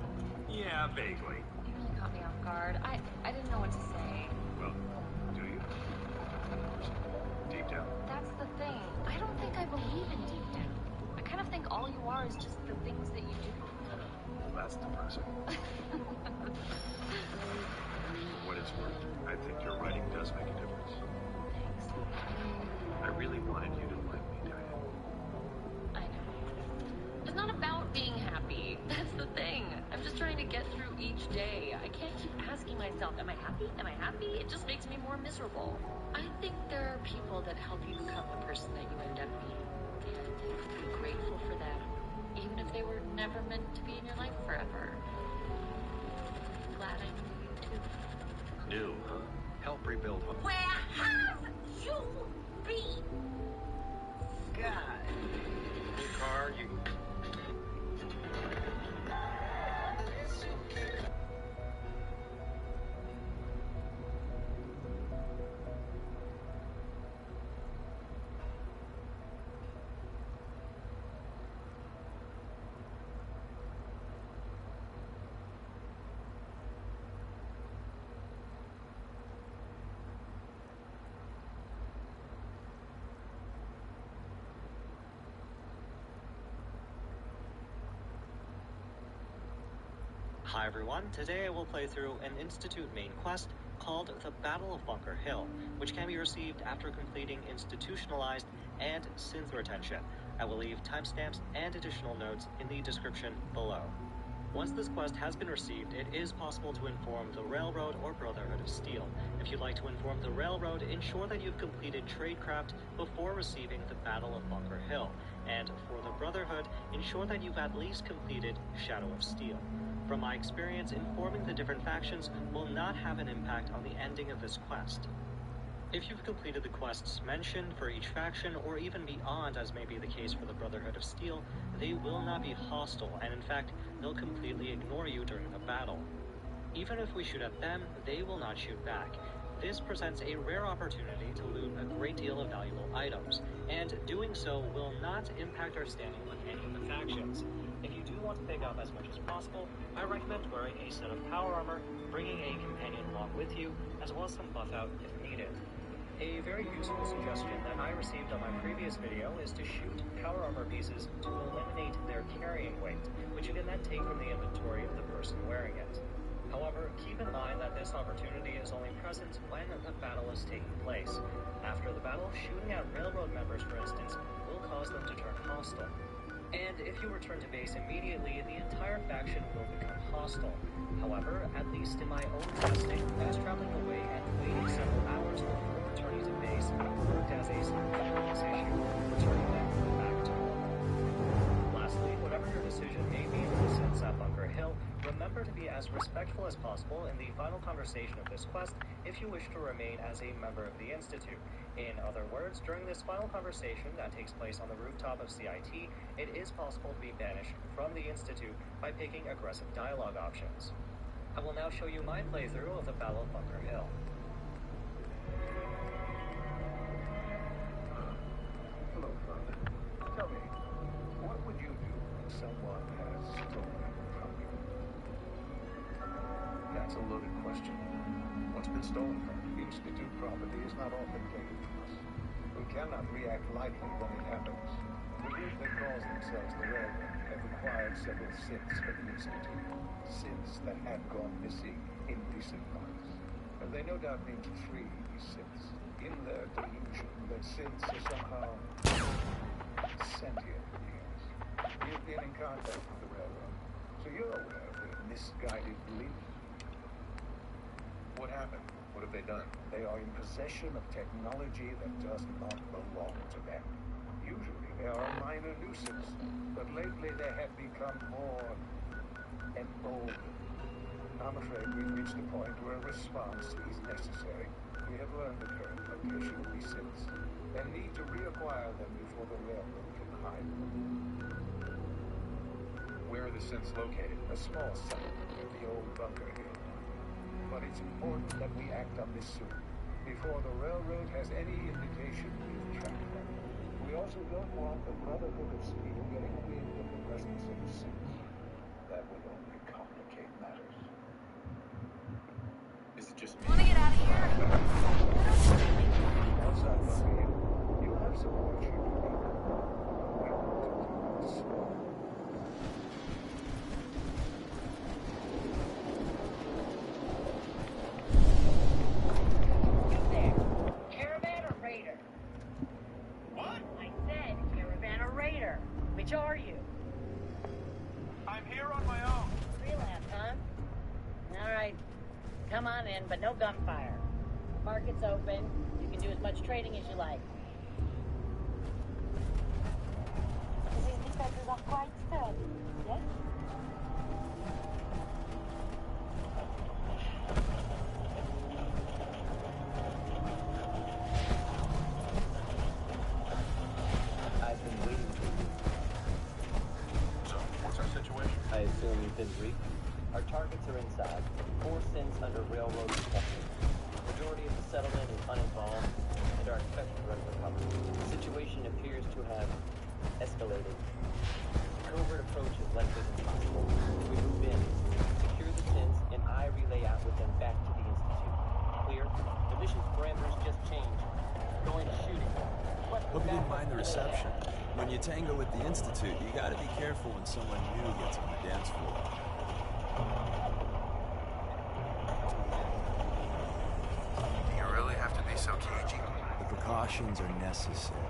Yeah, vaguely. You really caught me off guard. I didn't know what to say. Well, do you? Deep down. That's the thing. I don't think I believe in deep down. I kind of think all you are is just the things that you do. Well, that's depressing. For what it's worth, I think your writing does make a difference. Thanks. I really wanted you to like me, Diane. I know. It's not about being happy. That's the thing. I'm just trying to get through each day. I can't keep asking myself, am I happy? Am I happy? It just makes me more miserable. I think there are people that help you become the person that you end up being. And be grateful for them, even if they were never meant to be in your life forever. Glad I knew you too. New, huh? Help rebuild hope. Where have you been? God. New car, you... Hi everyone, today I will play through an Institute main quest called the Battle of Bunker Hill, which can be received after completing Institutionalized and Synth Retention. I will leave timestamps and additional notes in the description below. Once this quest has been received, it is possible to inform the Railroad or Brotherhood of Steel. If you'd like to inform the Railroad, ensure that you've completed Tradecraft before receiving the Battle of Bunker Hill. And for the Brotherhood, ensure that you've at least completed Shadow of Steel. From my experience, informing the different factions will not have an impact on the ending of this quest. If you've completed the quests mentioned for each faction, or even beyond as may be the case for the Brotherhood of Steel, they will not be hostile, and in fact, they'll completely ignore you during the battle. Even if we shoot at them, they will not shoot back. This presents a rare opportunity to loot a great deal of valuable items, and doing so will not impact our standing with any of the factions. If you do want to pick up as much as possible, I recommend wearing a set of power armor, bringing a companion along with you, as well as some buff out if needed. A very useful suggestion that I received on my previous video is to shoot power armor pieces to eliminate their carrying weight, which you can then take from the inventory of the person wearing it. However, keep in mind that this opportunity is only present when the battle is taking place. After the battle, shooting at railroad members, for instance, will cause them to turn hostile. And if you return to base immediately, the entire faction will become hostile. However, at least in my own testing, fast traveling away and waiting several hours before returning to base worked as a simultaneous issue, returning them back to normal. Lastly, whatever your decision may be with the synths at Bunker Hill, remember to be as respectful as possible in the final conversation of this quest if you wish to remain as a member of the Institute. In other words, during this final conversation that takes place on the rooftop of CIT, it is possible to be banished from the Institute by picking aggressive dialogue options. I will now show you my playthrough of the Battle of Bunker Hill. Hello, Father. Tell me, what would you do if someone has stolen from you? That's a loaded question. What's been stolen from the Institute property is not often taken from us. We cannot react lightly when it happens. The group that calls themselves the Railroad have acquired several synths for the Institute. Synths that had gone missing in recent months. And they no doubt mean to free these synths in their delusion that synths are somehow sentient beings. You've been in contact with the Railroad, so you're aware of their misguided beliefs. What happened? What have they done? They are in possession of technology that does not belong to them. Usually they are a minor nuisance, but lately they have become more emboldened. I'm afraid we've reached a point where a response is necessary. We have learned the current location of these synths and need to reacquire them before the Railroad can hide them. Where are the synths located? A small settlement near the old Bunker Hill. But it's important that we act on this soon, before the Railroad has any indication we've tracked them. We also don't want the Brotherhood of Steel getting wind of the presence of the synths. That would only complicate matters. Is it just me? Want to get out of here? Outside Bunker Hill, you'll have support should you need it. We want to keep it slow. Which are you? I'm here on my own. Freelance, huh? All right. Come on in, but no gunfire. Market's open. You can do as much trading as you like. These defenses are quite sturdy, yes? I've been waiting for you. So, what's our situation? I assume you've been briefed. Our targets are inside. 4 synths under railroad protection. Majority of the settlement is uninvolved and are expected to recover. The situation appears to have escalated. Covert approach is likely impossible. We move in, secure the synths, and I relay out with them back to the Institute. Clear? The mission's parameters just changed. Going to shooting. Hope you didn't mind the reception. When you tango with the Institute, you gotta be careful when someone new gets on the dance floor. Do you really have to be so cagey? The precautions are necessary.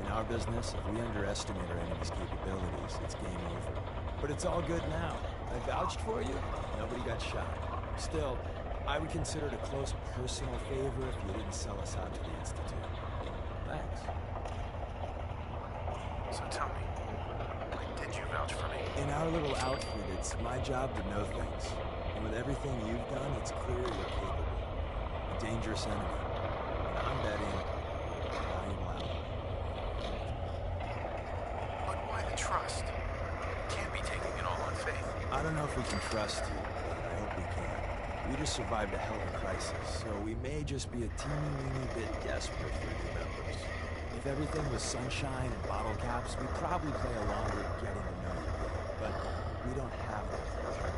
In our business, if we underestimate our enemy's capabilities, it's game over. But it's all good now. I vouched for you, nobody got shot. Still, I would consider it a close personal favor if you didn't sell us out to the Institute. Thanks. So tell me, why did you vouch for me? In our little outfit, it's my job to know things. And with everything you've done, it's clear you're capable. A dangerous enemy. And I'm betting a valuable ally. But why the trust? Can't be taking it all on faith. I don't know if we can trust you, but I hope we can. We just survived a hell of a crisis, so we may just be a teeny bit desperate for new members. If everything was sunshine and bottle caps, we'd probably play a longer getting to know you game. But we don't have that luxury.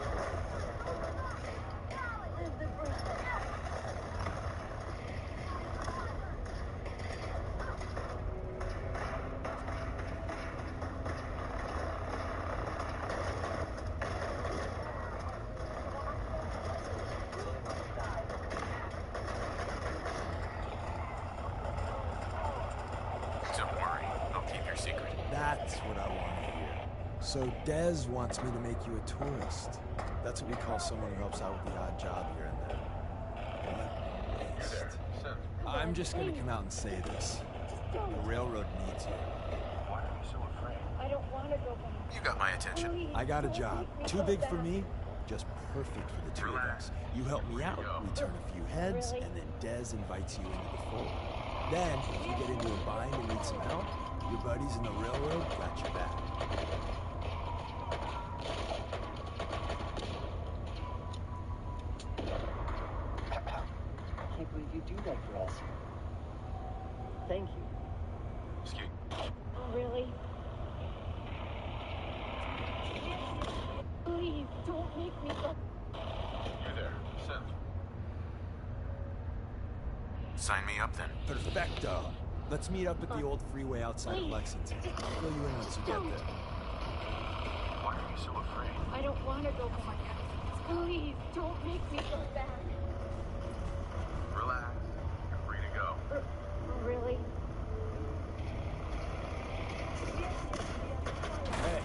So Dez wants me to make you a tourist. That's what we call someone who helps out with the odd job here and there. What a waste. I'm just gonna come out and say this. The railroad needs you. Why are you so afraid? I don't want to go back. You got my attention. I got a job. Too big for me, just perfect for the two of us. You help me out, we turn a few heads, and then Dez invites you into the fold. Then, if you get into a bind and need some help, your buddies in the railroad got your back. I can't believe you do that for us. Thank you. Excuse me. Oh, really? Please, don't make me go. You there, Synth. Sign me up then. Perfecto. Let's meet up at the old freeway outside of Lexington. I'll fill you in once you get there. Why are you so afraid? I don't want to go back. Please, don't make me go back. Relax. You're free to go. Really? Hey.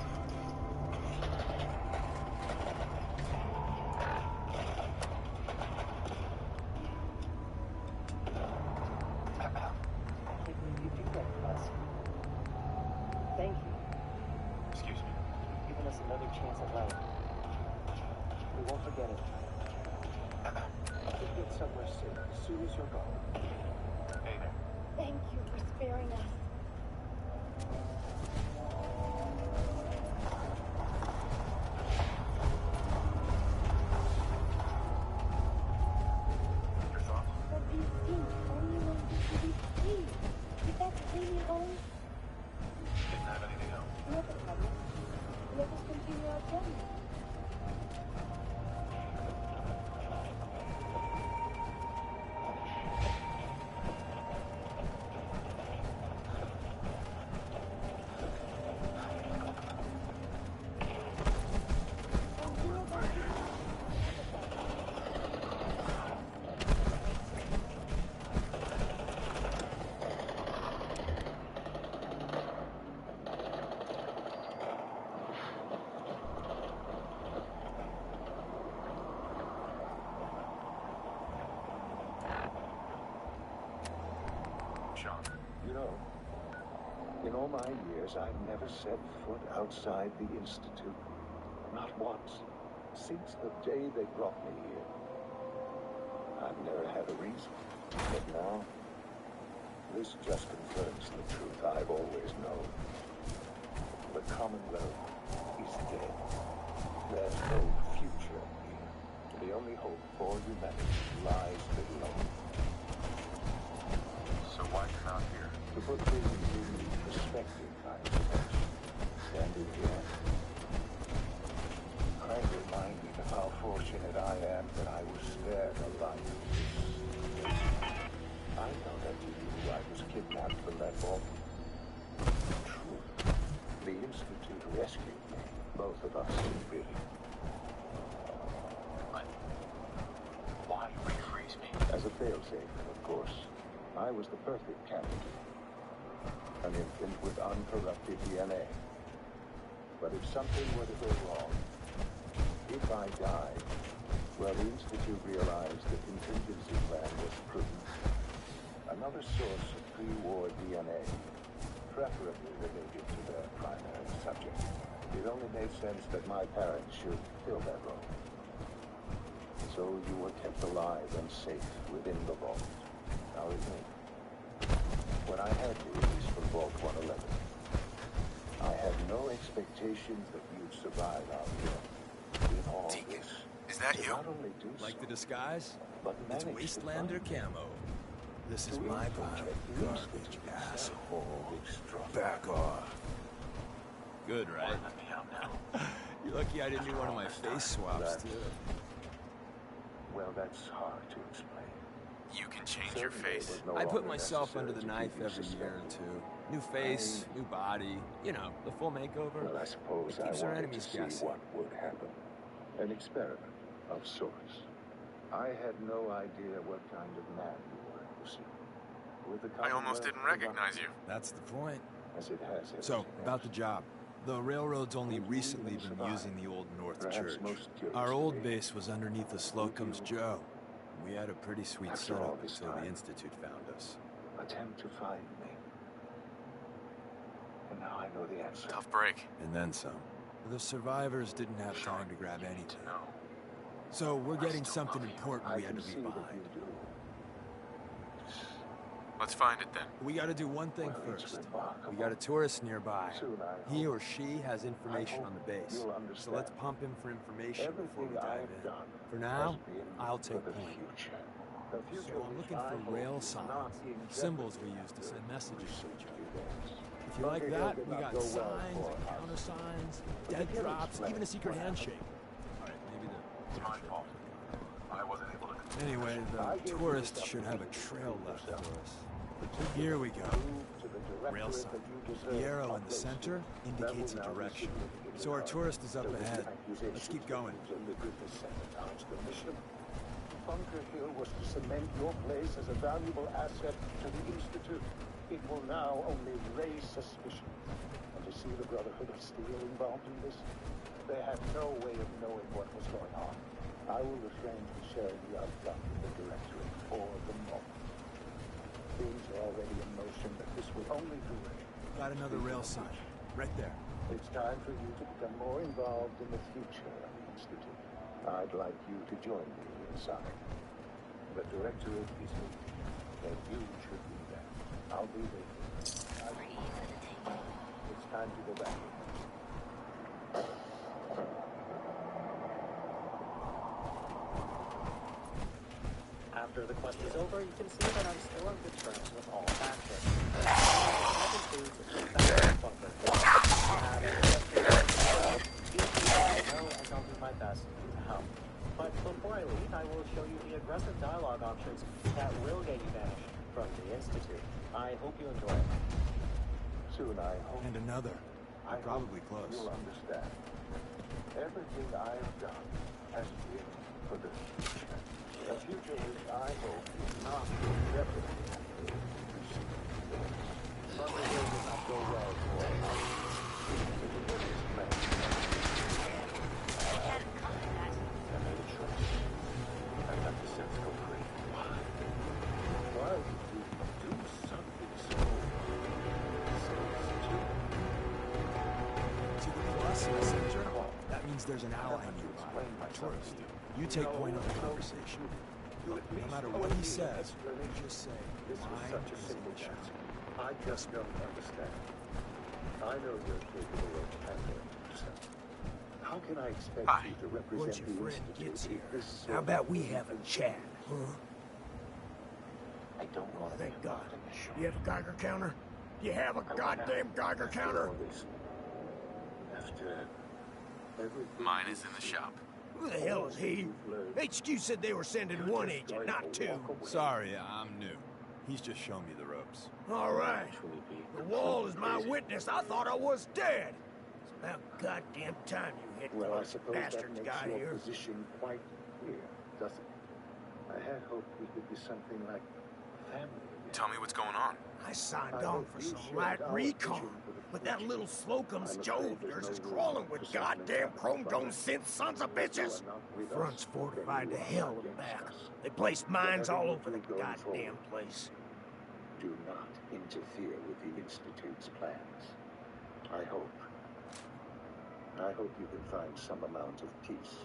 You do that for us. Thank you. Excuse me. You've given us another chance at life. We won't forget it. We'll get somewhere safe as soon as you're gone. Hey there. Thank you for sparing us. Your thoughts? But these things only want to be free. Get back to leave me alone. Didn't have anything else. Nothing, Mother. Let us continue our journey. Sean. You know, in all my years, I've never set foot outside the Institute. Not once. Since the day they brought me here. I've never had a reason. But now, this just confirms the truth I've always known. The Commonwealth is dead. There's no future here. The only hope for humanity lies below. So why you're not here? To put things in perspective, I suppose. Standing here, I'm reminded of how fortunate I am that I was spared a life. I know that you knew I was kidnapped from that vault. True. The Institute rescued me. Both of us, really. Why refreeze me? As a failsafe, of course. I was the perfect candidate. An infant with uncorrupted DNA. But if something were to go wrong, if I died, well, the Institute realized the contingency plan was prudent. Another source of pre-war DNA, preferably related to their primary subject. It only made sense that my parents should fill that role. So you were kept alive and safe within the vault. Now remain. When I had you released from Vault 111, I had no expectations that you'd survive out here. In all this, is that you? not only do Like so, the disguise? but It's manage to Wastelander find camo. This is to my infiltrate vibe. the Garbage, Institute asshole. itself. Back off. Good, right? Let me out now. You're lucky I didn't do one of my face swaps, too. Well, that's hard to explain. You can change your face. I put myself under the knife every year or two. New face, new body, you know, the full makeover. Well, I suppose It keeps I our wanted enemies to see guessing. what would happen. An experiment of sorts. I had no idea what kind of man you were, you see. With the I almost didn't recognize you. That's the point. As it has So, about the job. The railroad's only recently been using the Old North Church. Our old base was underneath the Slocum's Joe. We had a pretty sweet setup until the Institute found us. Attempt to find me. And now I know the answer. Tough break. And then some. The survivors didn't have time to grab anything. So we're getting something important we had to leave behind. Let's find it then. We gotta do one thing first. We got a tourist nearby. He or she has information on the base. So let's pump him for information before we dive in. For now, I'll take point. So I'm looking for rail signs, symbols we use to send messages to each other. If you like that, we got signs, countersigns, dead drops, even a secret handshake. Alright, maybe It's my fault. I wasn't able to... Anyway, the tourists should have a trail left for us. Here we go. Rail sign. The arrow in the center indicates a direction. So our tourist is up ahead. Let's keep going. Bunker Hill was to cement your place as a valuable asset to the Institute. It will now only raise suspicion. And to see the Brotherhood of Steel involved in this, they had no way of knowing what was going on. I will refrain from sharing the outcome with the Directorate for the moment. Things are already in motion, but this will only delay. Got another rail sign. Right there. It's time for you to become more involved in the future of the Institute. I'd like you to join me inside. The Directorate is meeting, and you should be there. I'll be there. It's time to go back. After the quest is over, you can see that I'm still on good terms with all factions. That includes the Battle Bunker. And I'll do my best to help. But before I leave, I will show you the aggressive dialogue options that will get you banished from the Institute. I hope you enjoy it. Soon, I hope. And another. I probably close. You'll understand. Everything I have done has been for the future. A future which I hope is not jeopardy. Bunker Hill did not go well for us. I made a choice. I let the sense go free. Why? Why would we do something so To the plus messenger? That means there's an ally nearby, a tourist. You take point of the conversation. No matter what he says, you just say, this was such a simple task. I just don't understand. I know you're capable of handling yourself. How can I expect you to represent Once your the friend gets Institute here, if this how about we have a chat, huh? I don't want to Thank God. You have a Geiger counter? You have a goddamn Geiger counter? After everything. Mine is in the shop. Who the hell is he? HQ said they were sending one agent, not two. Sorry, I'm new. He's just showing me the ropes. All right. The wall is my witness. I thought I was dead. It's about goddamn time you hit Well, I suppose bastards that makes got your here. position quite clear, doesn't it? I had hoped we could be something like family. Tell me what's going on. I signed on for some light recon, but that little Slocum's Joe of yours is crawling with goddamn chrome dome synth sons of bitches. Front's fortified to hell in the back. They placed mines all over the goddamn place. Do not interfere with the Institute's plans. I hope you can find some amount of peace.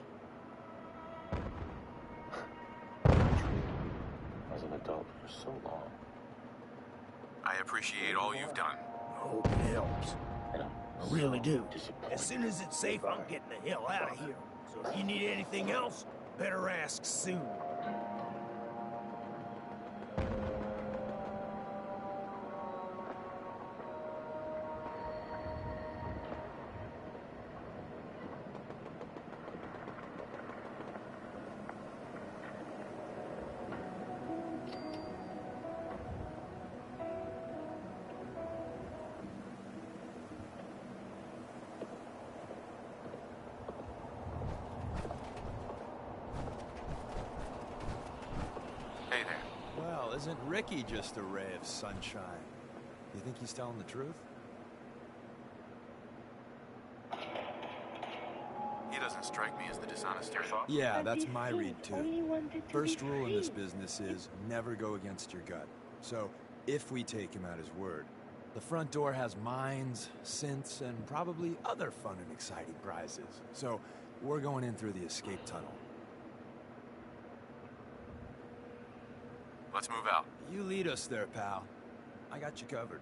You treated me as an adult for so long. I appreciate all you've done. I hope it helps. I really do. As soon as it's safe, I'm getting the hell out of here. So if you need anything else, better ask soon. Hey there. Well, isn't Ricky just a ray of sunshine? You think he's telling the truth? dishonesty. Yeah, that's my read too. First rule in this business is never go against your gut. So, if we take him at his word, the front door has mines, synths, and probably other fun and exciting prizes. So, we're going in through the escape tunnel. Let's move out. You lead us there, pal. I got you covered.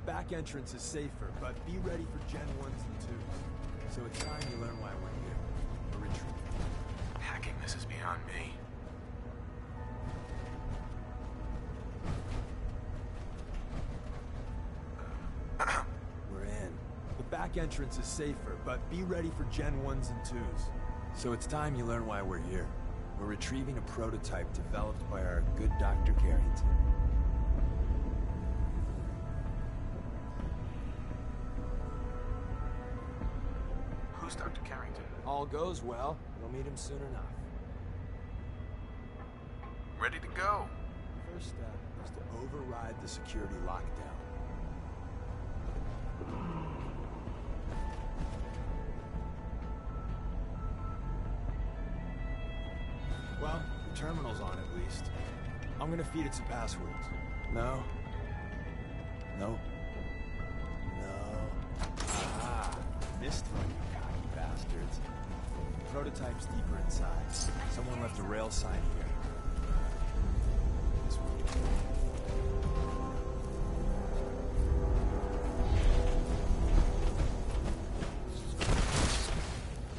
Back entrance is safer, but be ready for Gen 1s and 2s. So it's time you learn why we're here. We're retreating. Hacking this is beyond me. We're in. The back entrance is safer, but be ready for Gen 1s and 2s. So it's time you learn why we're here. We're retrieving a prototype developed by our good Dr. Carrington. Dr. Carrington. All goes well, you'll meet him soon enough. Ready to go. First step is to override the security lockdown. Well, the terminal's on at least. I'm gonna feed it some passwords. No. No. No. Ah, missed one. Bastards. Prototype's deeper inside. Someone left a rail sign here. This one.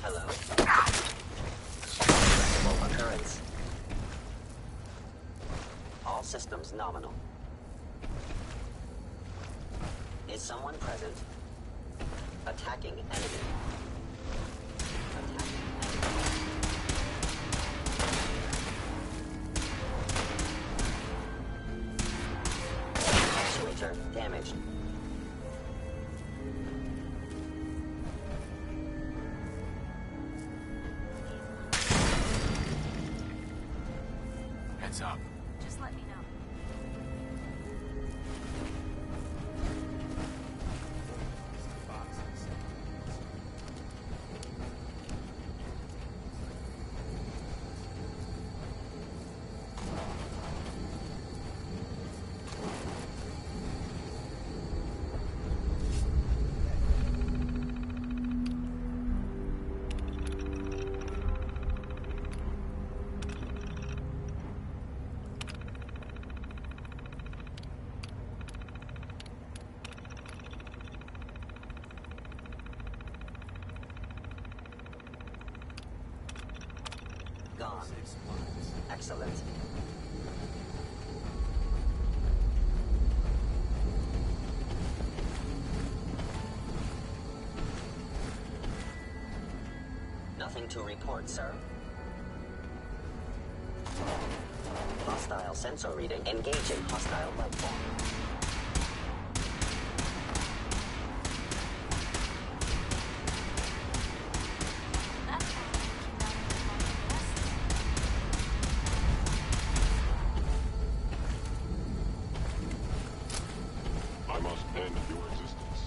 Hello. Remarkable occurrence. All systems nominal. Is someone present? Attacking enemy. Damaged. Heads up. Just let me know. Gone. Excellent. Nothing to report, sir. Hostile sensor reading. Engaging hostile life form. I must end your existence.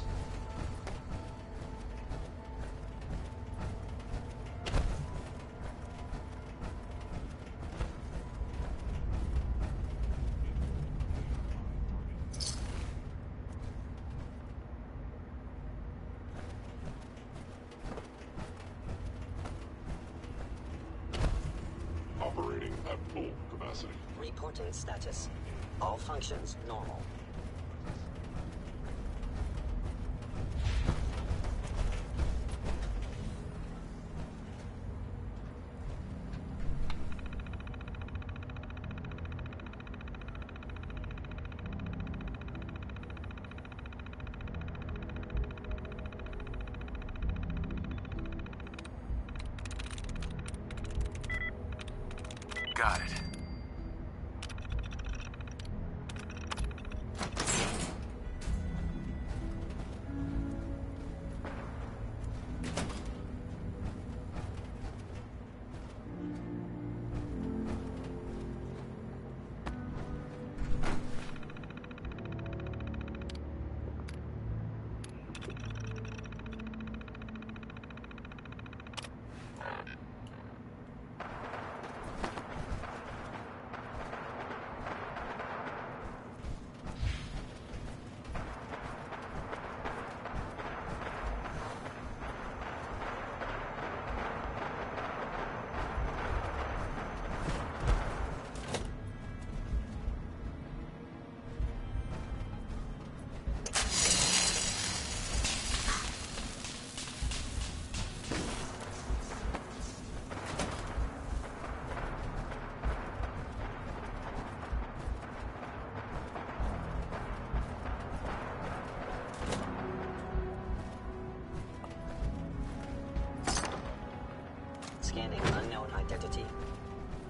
Operating at full capacity. Reporting status. All functions normal. got it. Scanning unknown identity.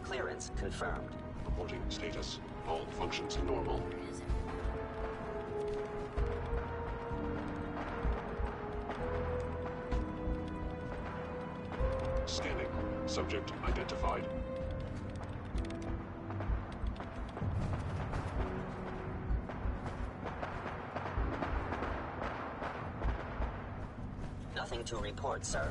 Clearance confirmed. Reporting status. All functions normal. Scanning. Subject identified. Nothing to report, sir.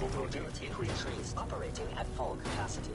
Mobility increased, operating at full capacity.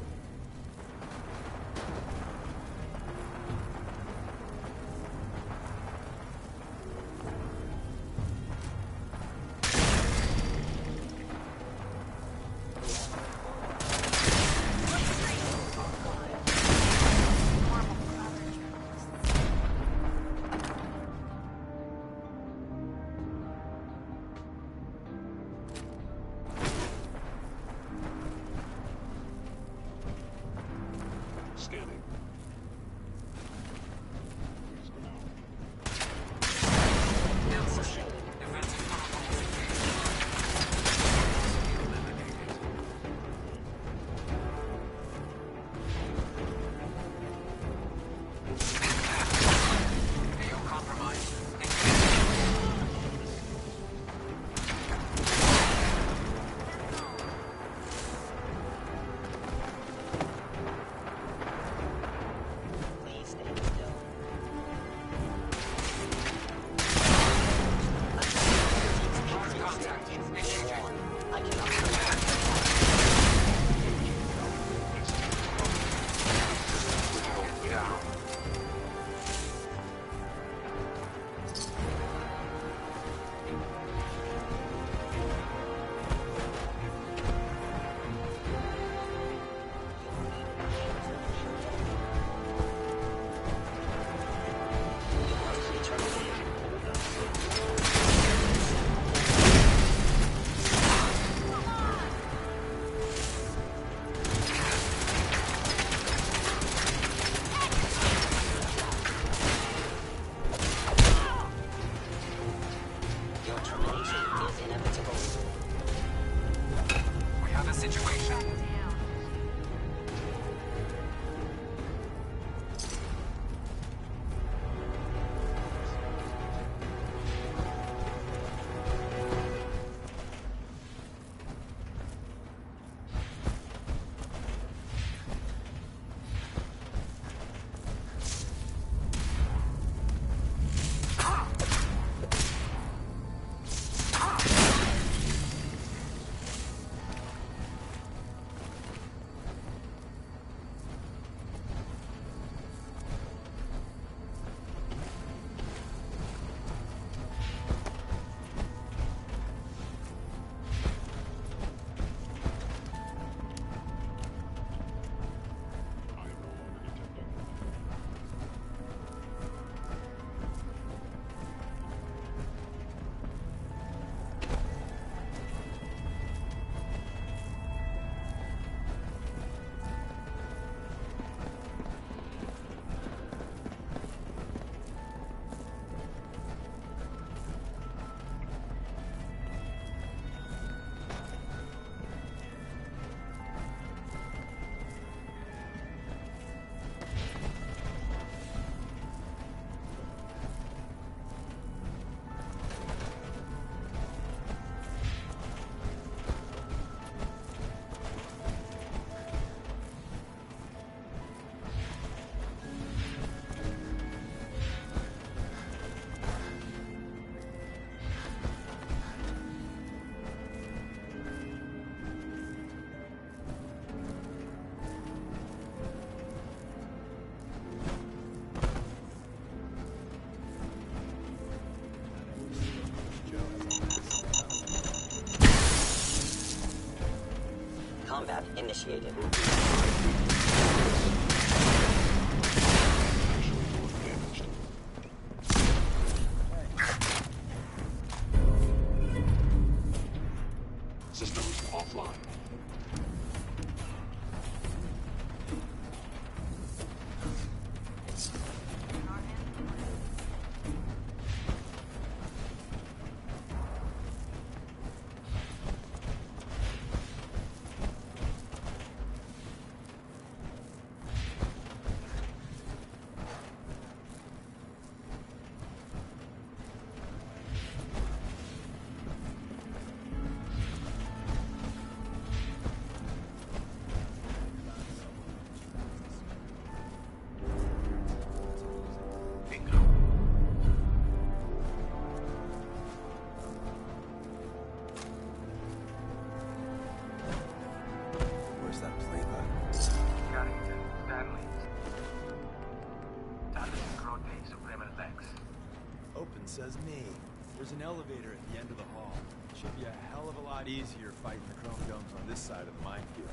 initiated. Systems offline. Says me. There's an elevator at the end of the hall. Should be a hell of a lot easier fighting the chrome domes on this side of the minefield.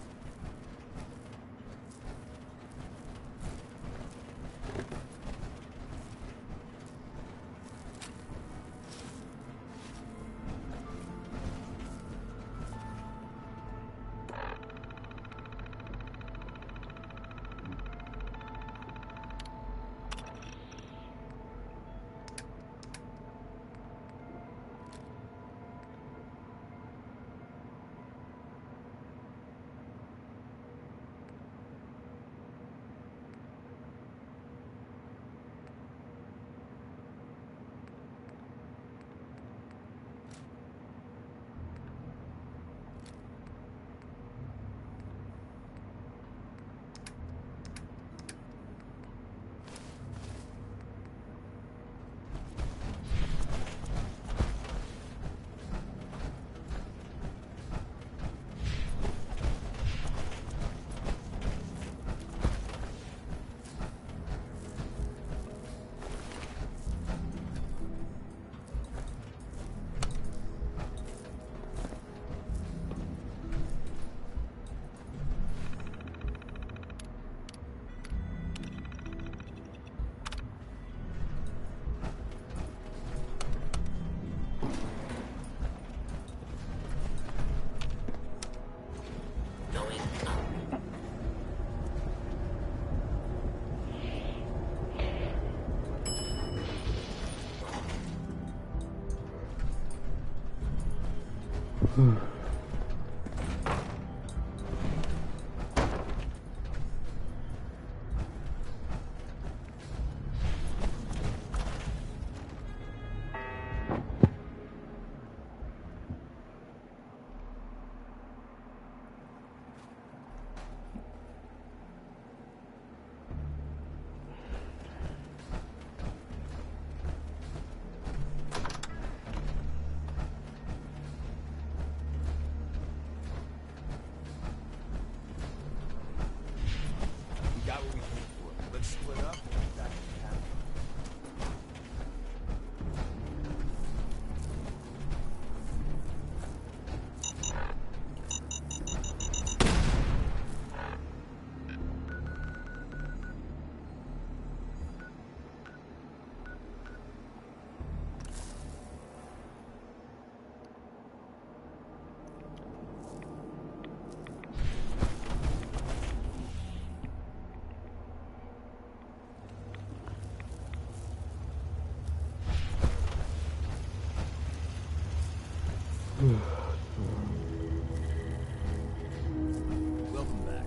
Welcome back.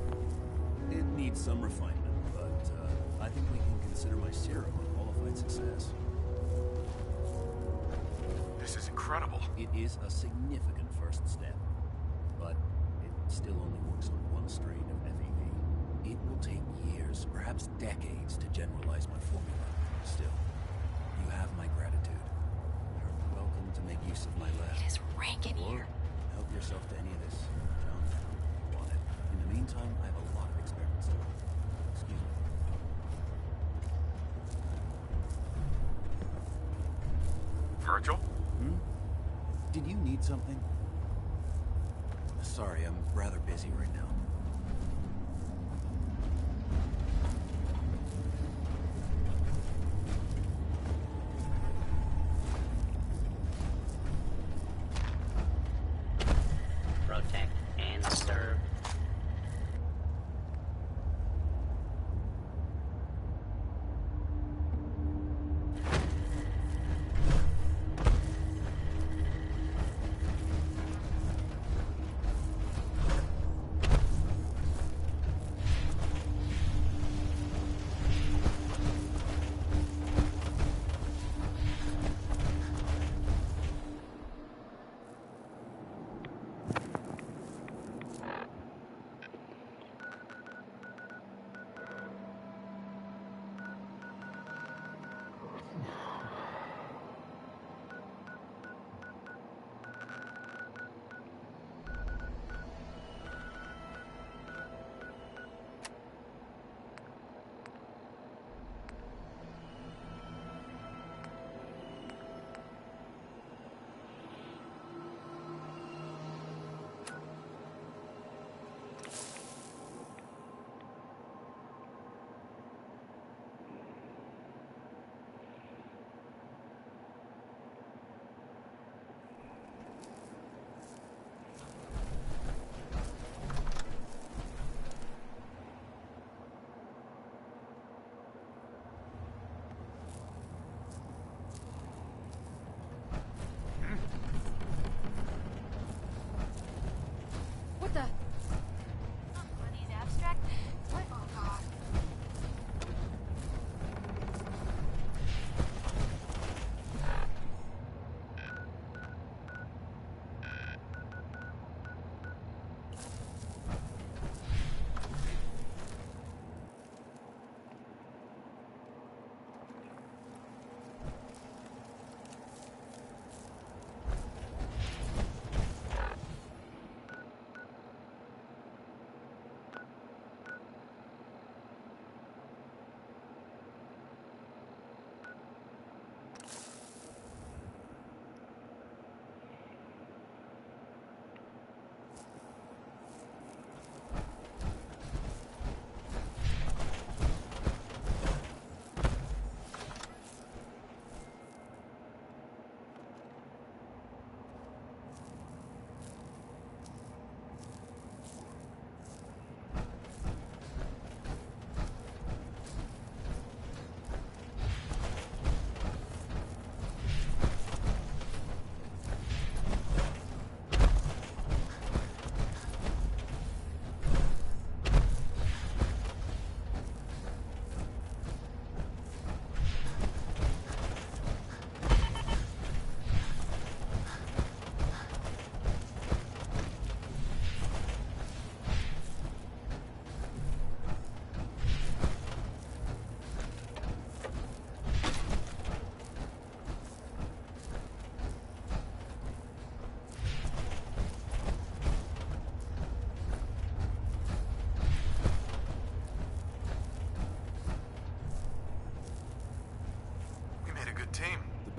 It needs some refinement, but I think we can consider my serum a qualified success. This is incredible. It is a significant first step, but it still only works on one strain of FEV. It will take years, perhaps decades, to generalize my formula. Still, you have my gratitude. You're welcome to make use of my lab. It is rank in here. Help yourself to any of this. Down there. Want it. In the meantime, I have a lot of experiments to do. Excuse me. Virgil? Did you need something? Sorry, I'm rather busy right now.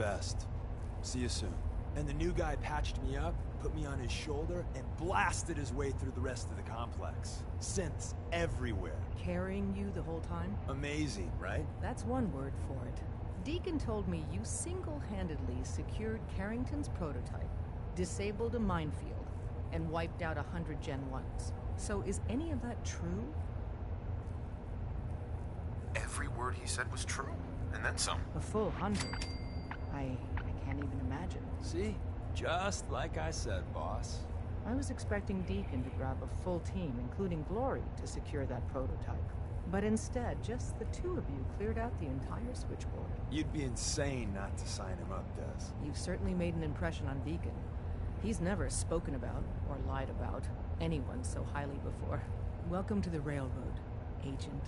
best. See you soon. And the new guy patched me up, put me on his shoulder, and blasted his way through the rest of the complex. Synths everywhere. Carrying you the whole time? Amazing, right? That's one word for it. Deacon told me you single-handedly secured Carrington's prototype, disabled a minefield, and wiped out 100 Gen 1s. So is any of that true? Every word he said was true, and then some. A full 100. I can't even imagine. See? Just like I said, boss. I was expecting Deacon to grab a full team, including Glory, to secure that prototype. But instead, just the two of you cleared out the entire switchboard. You'd be insane not to sign him up, Des. You've certainly made an impression on Deacon. He's never spoken about, or lied about, anyone so highly before. Welcome to the Railroad, Agent.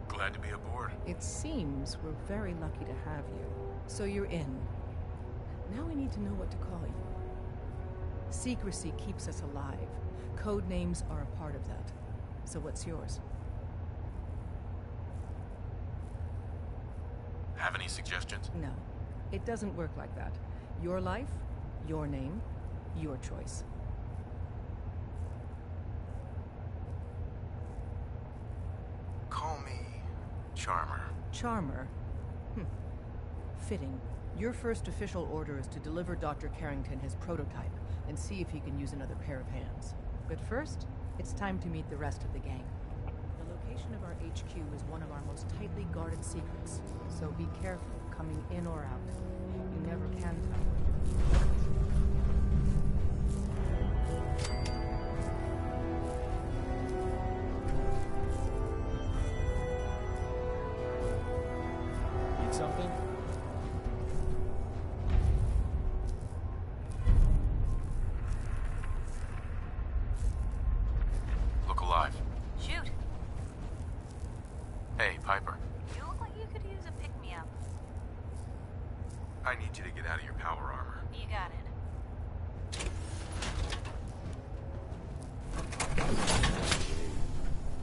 Glad to be aboard. It seems we're very lucky to have you. So you're in. Now we need to know what to call you. Secrecy keeps us alive. Code names are a part of that. So what's yours? Have any suggestions? No. It doesn't work like that. Your life, your name, your choice. Call me Charmer. Charmer? Fitting. Your first official order is to deliver Dr. Carrington his prototype and see if he can use another pair of hands. But first, it's time to meet the rest of the gang. The location of our HQ is one of our most tightly guarded secrets, so be careful coming in or out. You never can tell. Need something? Look alive. Shoot. Hey, Piper. You look like you could use a pick-me-up. I need you to get out of your power armor. You got it.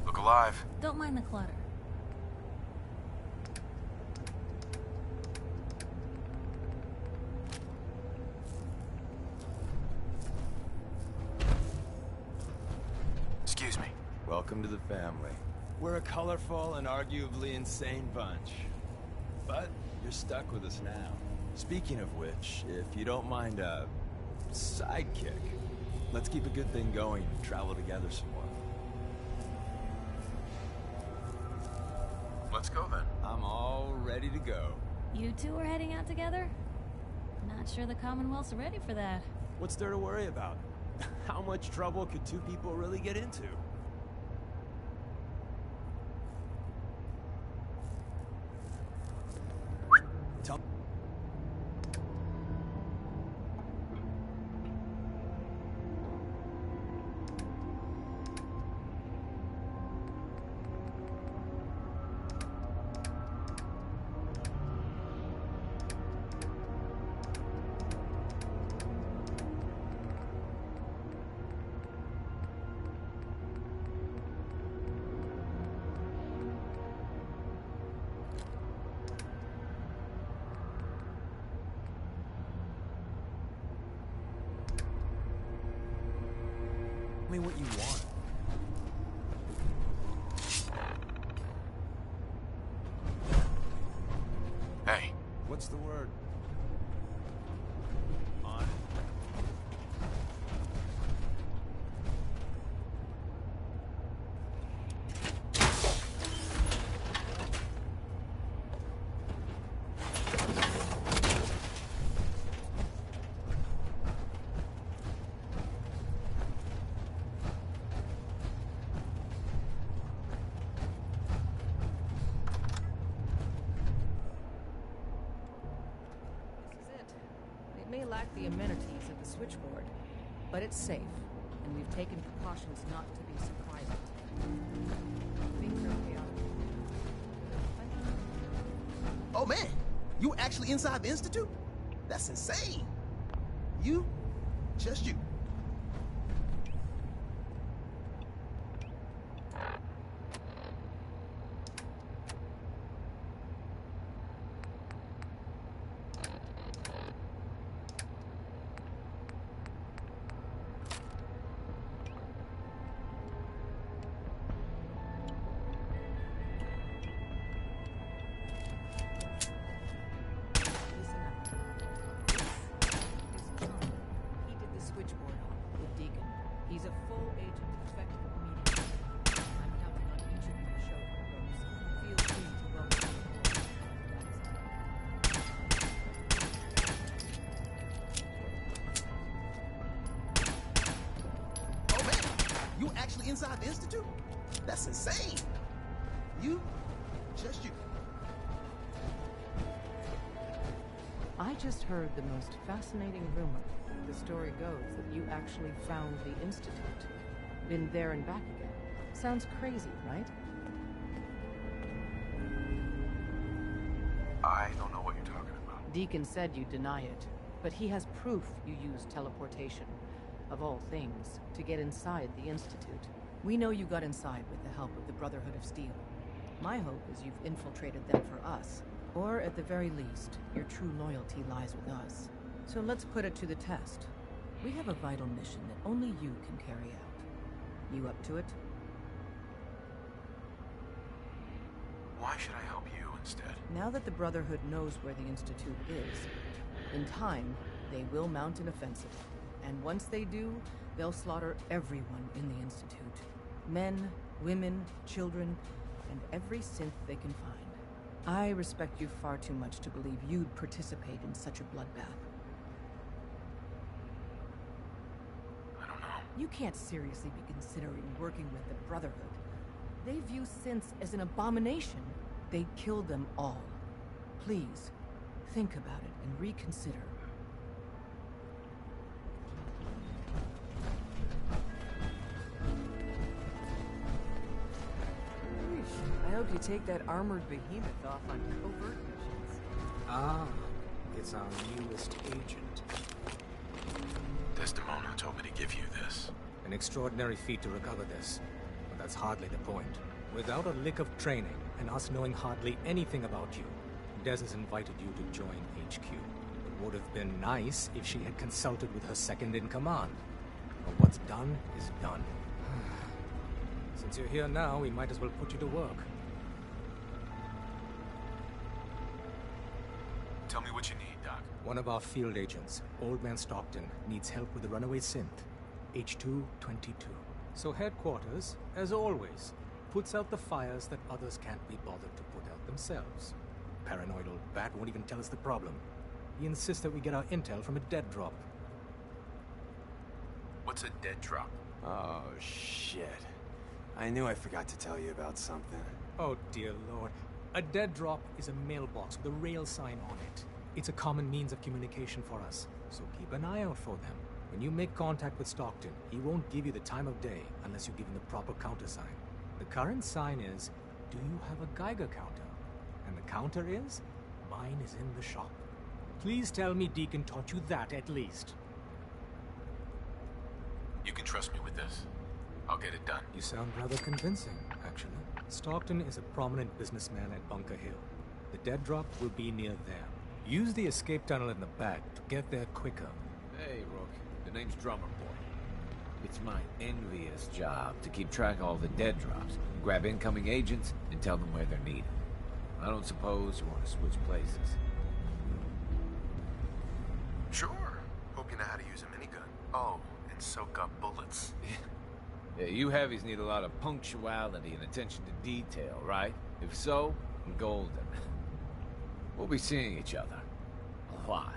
Look alive. Don't mind the clutter. Excuse me. Welcome to the family. We're a colorful and arguably insane bunch. But you're stuck with us now. Speaking of which, if you don't mind a sidekick, let's keep a good thing going and travel together some more. Let's go then. I'm all ready to go. You two are heading out together? Not sure the Commonwealth's ready for that. What's there to worry about? How much trouble could two people really get into? Tell me what you want. Hey. What's the word? On it. May lack the amenities of the switchboard, but it's safe, and we've taken precautions not to be surprised. Things are chaotic. Oh man, you were actually inside the Institute? That's insane. You? Just you. Institute? That's insane. You? Just you. I just heard the most fascinating rumor. The story goes that you actually found the Institute. Been there and back again. Sounds crazy, right? I don't know what you're talking about. Deacon said you deny it, but he has proof you used teleportation, of all things, to get inside the Institute. We know you got inside with the help of the Brotherhood of Steel. My hope is you've infiltrated them for us. Or, at the very least, your true loyalty lies with us. So let's put it to the test. We have a vital mission that only you can carry out. You up to it? Why should I help you instead? Now that the Brotherhood knows where the Institute is, in time, they will mount an offensive. And once they do, they'll slaughter everyone in the Institute. Men, women, children, and every synth they can find. I respect you far too much to believe you'd participate in such a bloodbath. I don't know. You can't seriously be considering working with the Brotherhood. They view synths as an abomination. They'd kill them all. Please, think about it and reconsider. I hope you take that armored behemoth off on covert missions. Ah, it's our newest agent. Desdemona told me to give you this. An extraordinary feat to recover this, but that's hardly the point. Without a lick of training, and us knowing hardly anything about you, Des has invited you to join HQ. It would have been nice if she had consulted with her second-in-command. But what's done is done. Since you're here now, we might as well put you to work. Tell me what you need, Doc. One of our field agents, Old Man Stockton, needs help with the runaway synth, H222. So headquarters, as always, puts out the fires that others can't be bothered to put out themselves. Paranoid old bat won't even tell us the problem. He insists that we get our intel from a dead drop. What's a dead drop? Oh, shit. I knew I forgot to tell you about something. Oh, dear Lord. A dead drop is a mailbox with a rail sign on it. It's a common means of communication for us, so keep an eye out for them. When you make contact with Stockton, he won't give you the time of day unless you give him the proper countersign. The current sign is, do you have a Geiger counter? And the counter is, mine is in the shop. Please tell me Deacon taught you that at least. You can trust me with this. I'll get it done. You sound rather convincing, actually. Stockton is a prominent businessman at Bunker Hill. The dead drop will be near there. Use the escape tunnel in the back to get there quicker. Hey, Rook. The name's Drummer Boy. It's my envious job to keep track of all the dead drops, grab incoming agents, and tell them where they're needed. I don't suppose you want to switch places. Sure. Hope you know how to use a minigun. Oh, and soak up bullets. Yeah, you heavies need a lot of punctuality and attention to detail, right? If so, I'm golden. We'll be seeing each other. A lot.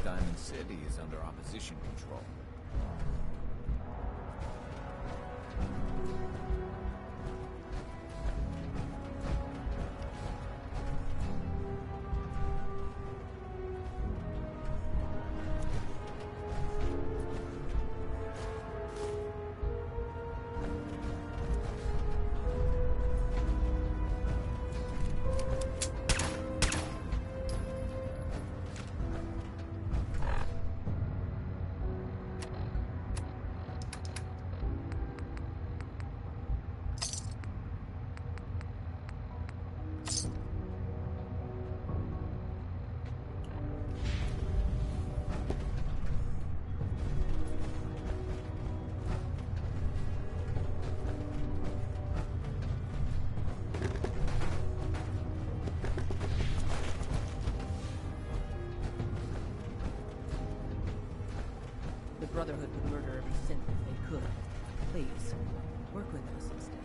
Diamond City is under opposition control. Brotherhood would murder every synth if they could. Please, work with us instead.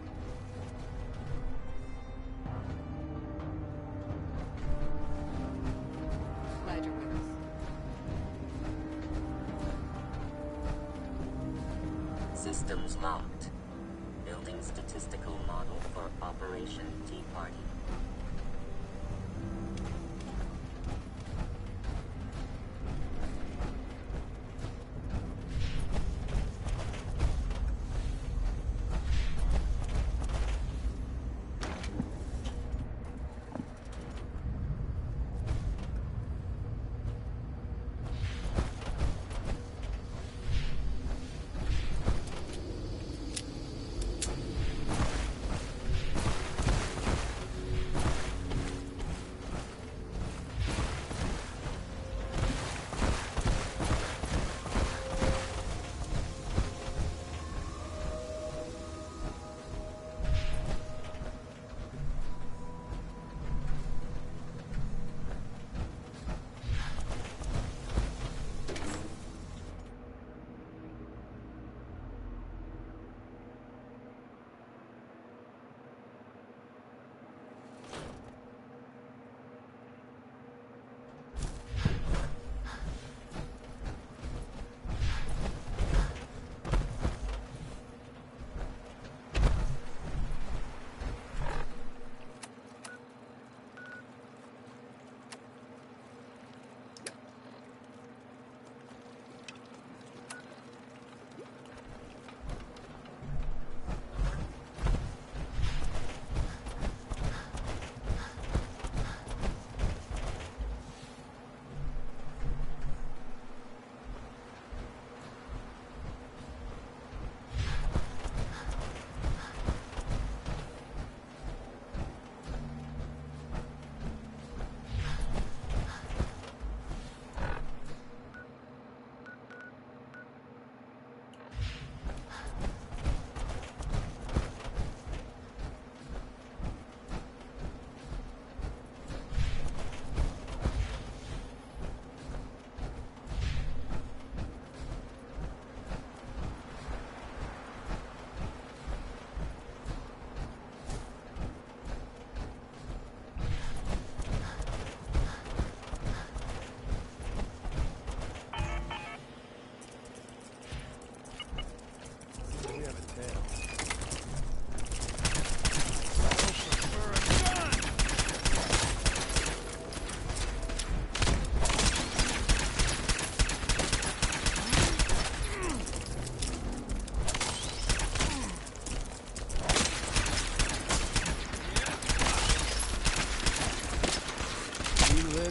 Glad you're with us. Systems locked. Building statistical model for Operation Tea Party.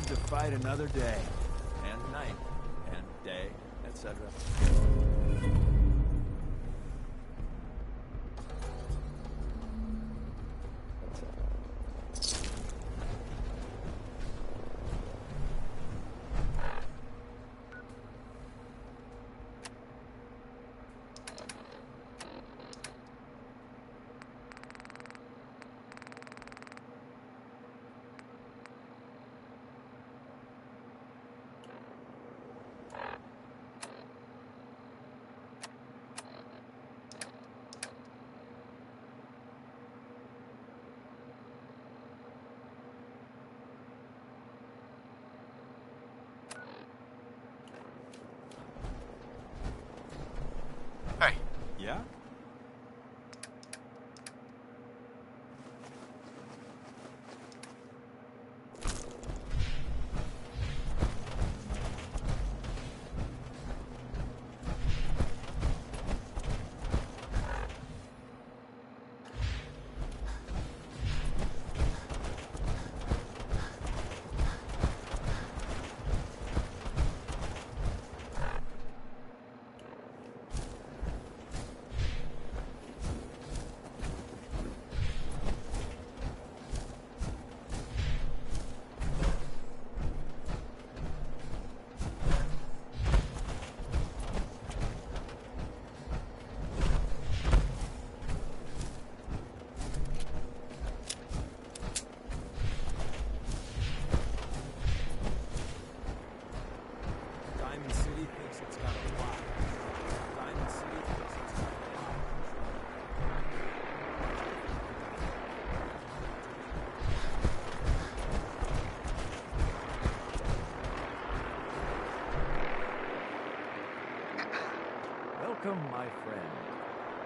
To fight another day, and night, and day, etc. Hey. Yeah? Welcome, my friend.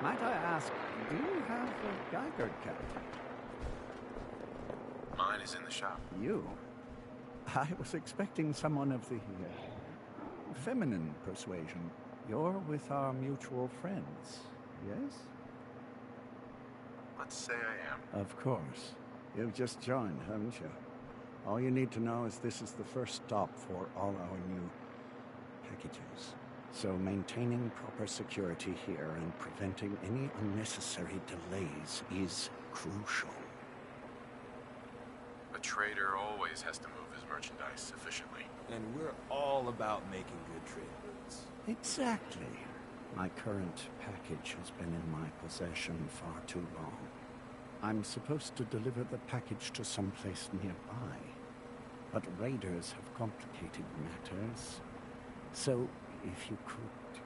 Might I ask, do you have a Geiger counter? Mine is in the shop. You? I was expecting someone of the feminine persuasion. You're with our mutual friends, yes? Let's say I am. Of course. You've just joined, haven't you? All you need to know is this is the first stop for all our new packages. So maintaining proper security here and preventing any unnecessary delays is crucial. A trader always has to move his merchandise efficiently. And we're all about making good trade routes. Exactly. My current package has been in my possession far too long. I'm supposed to deliver the package to someplace nearby. But raiders have complicated matters. So, if you could...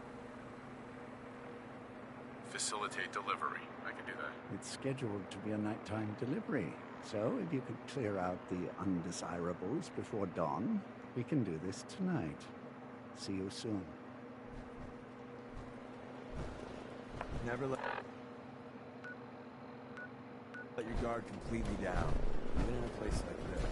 Facilitate delivery. I can do that. It's scheduled to be a nighttime delivery. So, if you could clear out the undesirables before dawn, we can do this tonight. See you soon. Never let your guard completely down, even in a place like this.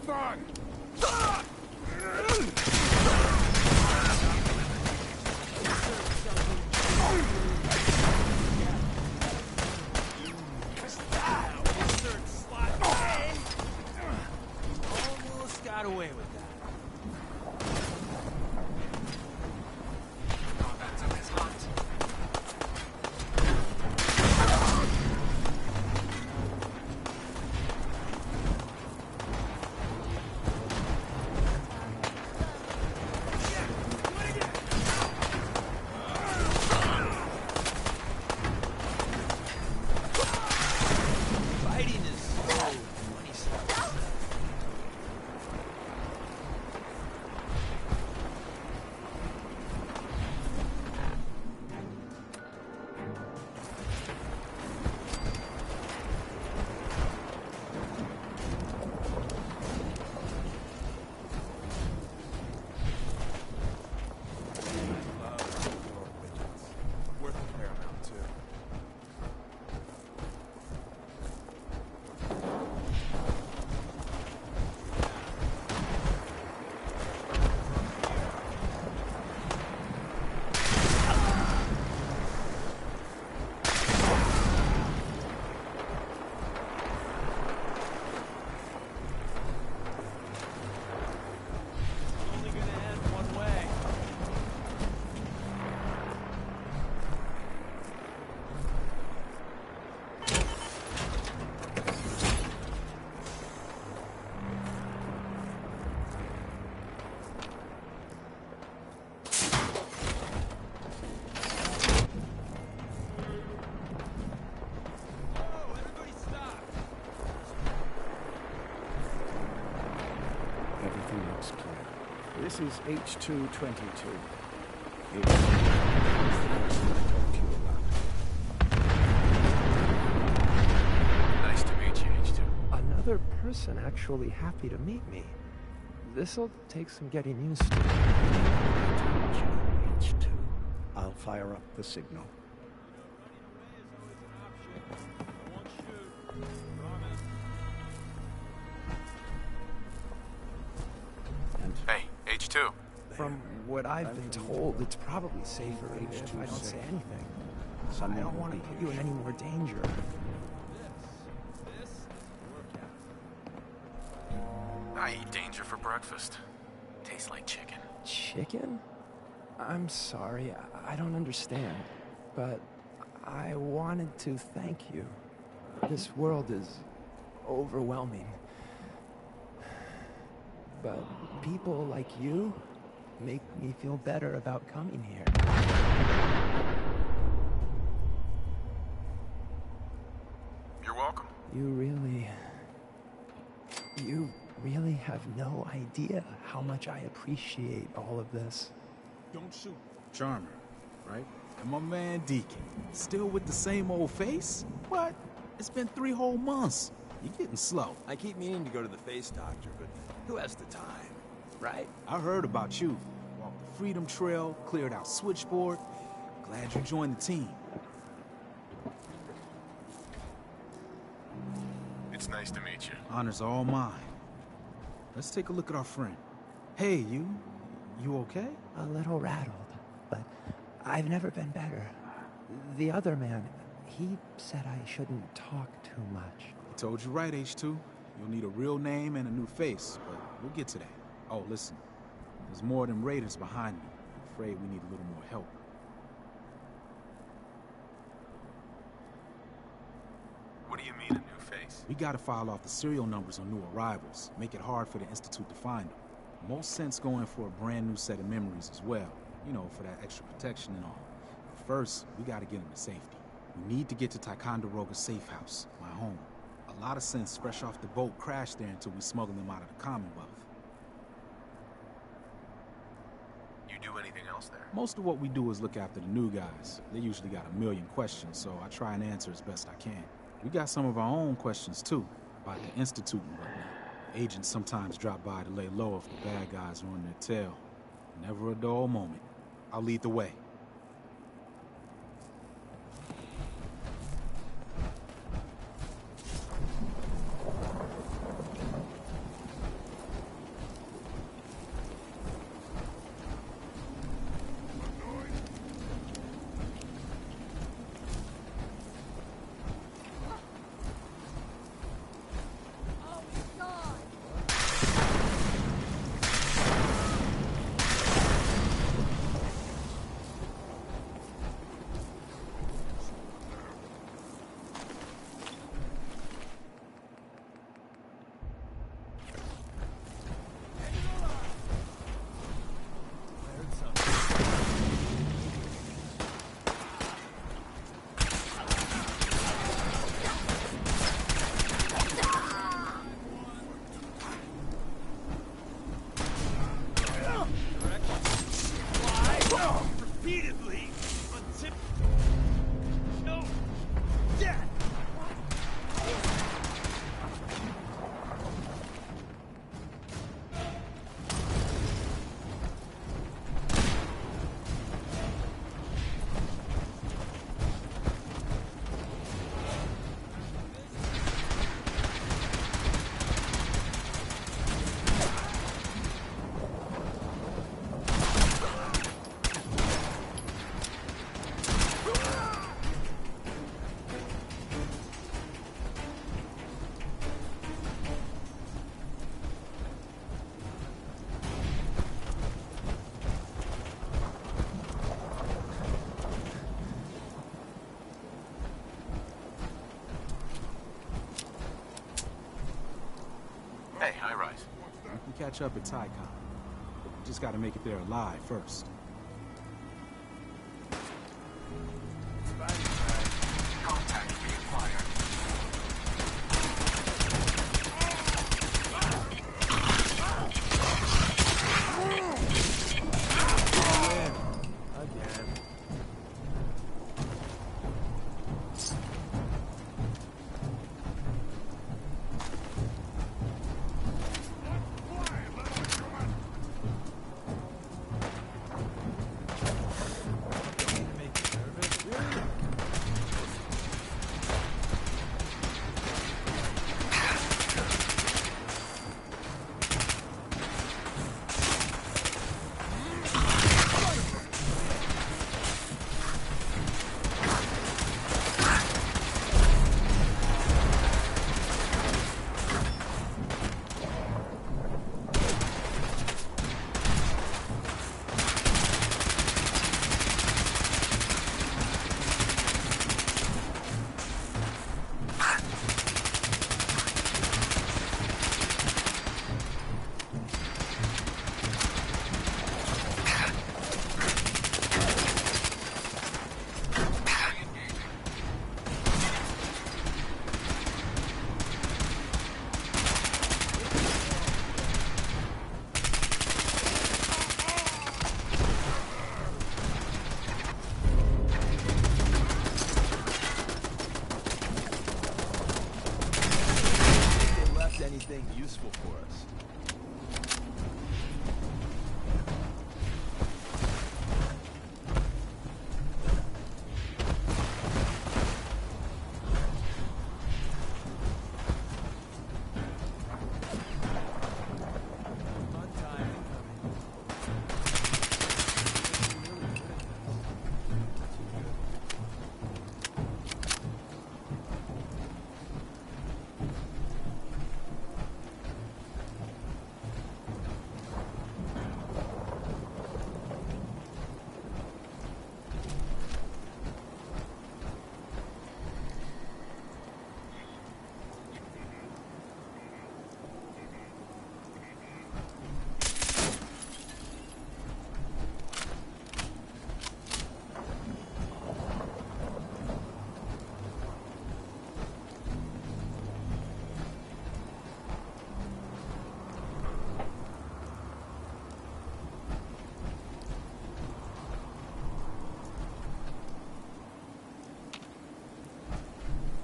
Fun! Almost got away with that. This is H222. Nice to meet you, H2. Another person actually happy to meet me. This'll take some getting used to. H2. I'll fire up the signal. Hey, H2. From what I've been told, it's probably safer if I don't say anything. I don't want to put you in any more danger. I eat danger for breakfast. Tastes like chicken. Chicken? I'm sorry, I don't understand. But I wanted to thank you. This world is overwhelming. But people like you make me feel better about coming here. You're welcome. You really have no idea how much I appreciate all of this. Don't shoot. Charmer, right? And my man Deacon. Still with the same old face? What? It's been 3 whole months. You're getting slow. I keep meaning to go to the face doctor, but who has the time? Right? I heard about you. Walked the Freedom Trail, cleared out Switchboard. Glad you joined the team. It's nice to meet you. Honor's all mine. Let's take a look at our friend. Hey, you okay? A little rattled, but I've never been better. The other man, he said I shouldn't talk too much. I told you right, H2. You'll need a real name and a new face, but we'll get to that. Oh, listen. There's more of them raiders behind me. I'm afraid we need a little more help. What do you mean, a new face? We gotta file off the serial numbers on new arrivals. Make it hard for the Institute to find them. Most sense going for a brand new set of memories as well. You know, for that extra protection and all. But first, we gotta get them to safety. We need to get to Ticonderoga's safe house, my home. A lot of sense fresh off the boat crashed there until we smuggled them out of the Commonwealth. You do anything else there? Most of what we do is look after the new guys. They usually got a million questions, so I try and answer as best I can. We got some of our own questions, too, about the Institute and whatnot. Agents sometimes drop by to lay low if the bad guys are on their tail. Never a dull moment. I'll lead the way. Repeatedly until no death. Hey, high rise. We can catch up at Tycon. We just gotta make it there alive first. Contact reacquired. Again.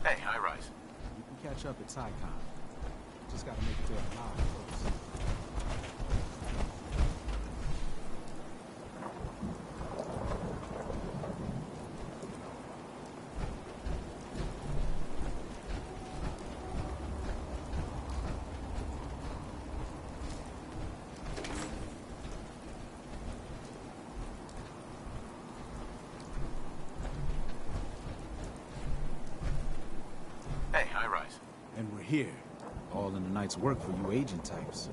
Hey, high rise. You can catch up at Tycon. Just gotta make it there alive first. Hey, high rise. And we're here. All in the night's work for you agent types.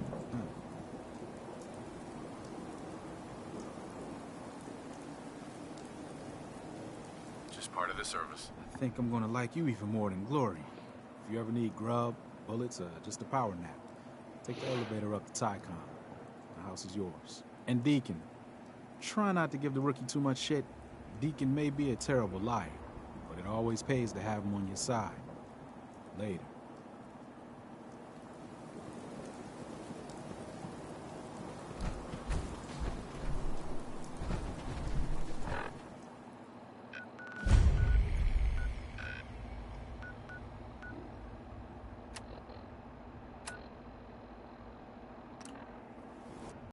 Just part of the service. I think I'm gonna like you even more than Glory. If you ever need grub, bullets, or just a power nap, take the elevator up to Tycon. The house is yours. And Deacon, try not to give the rookie too much shit. Deacon may be a terrible liar, but it always pays to have him on your side. Later.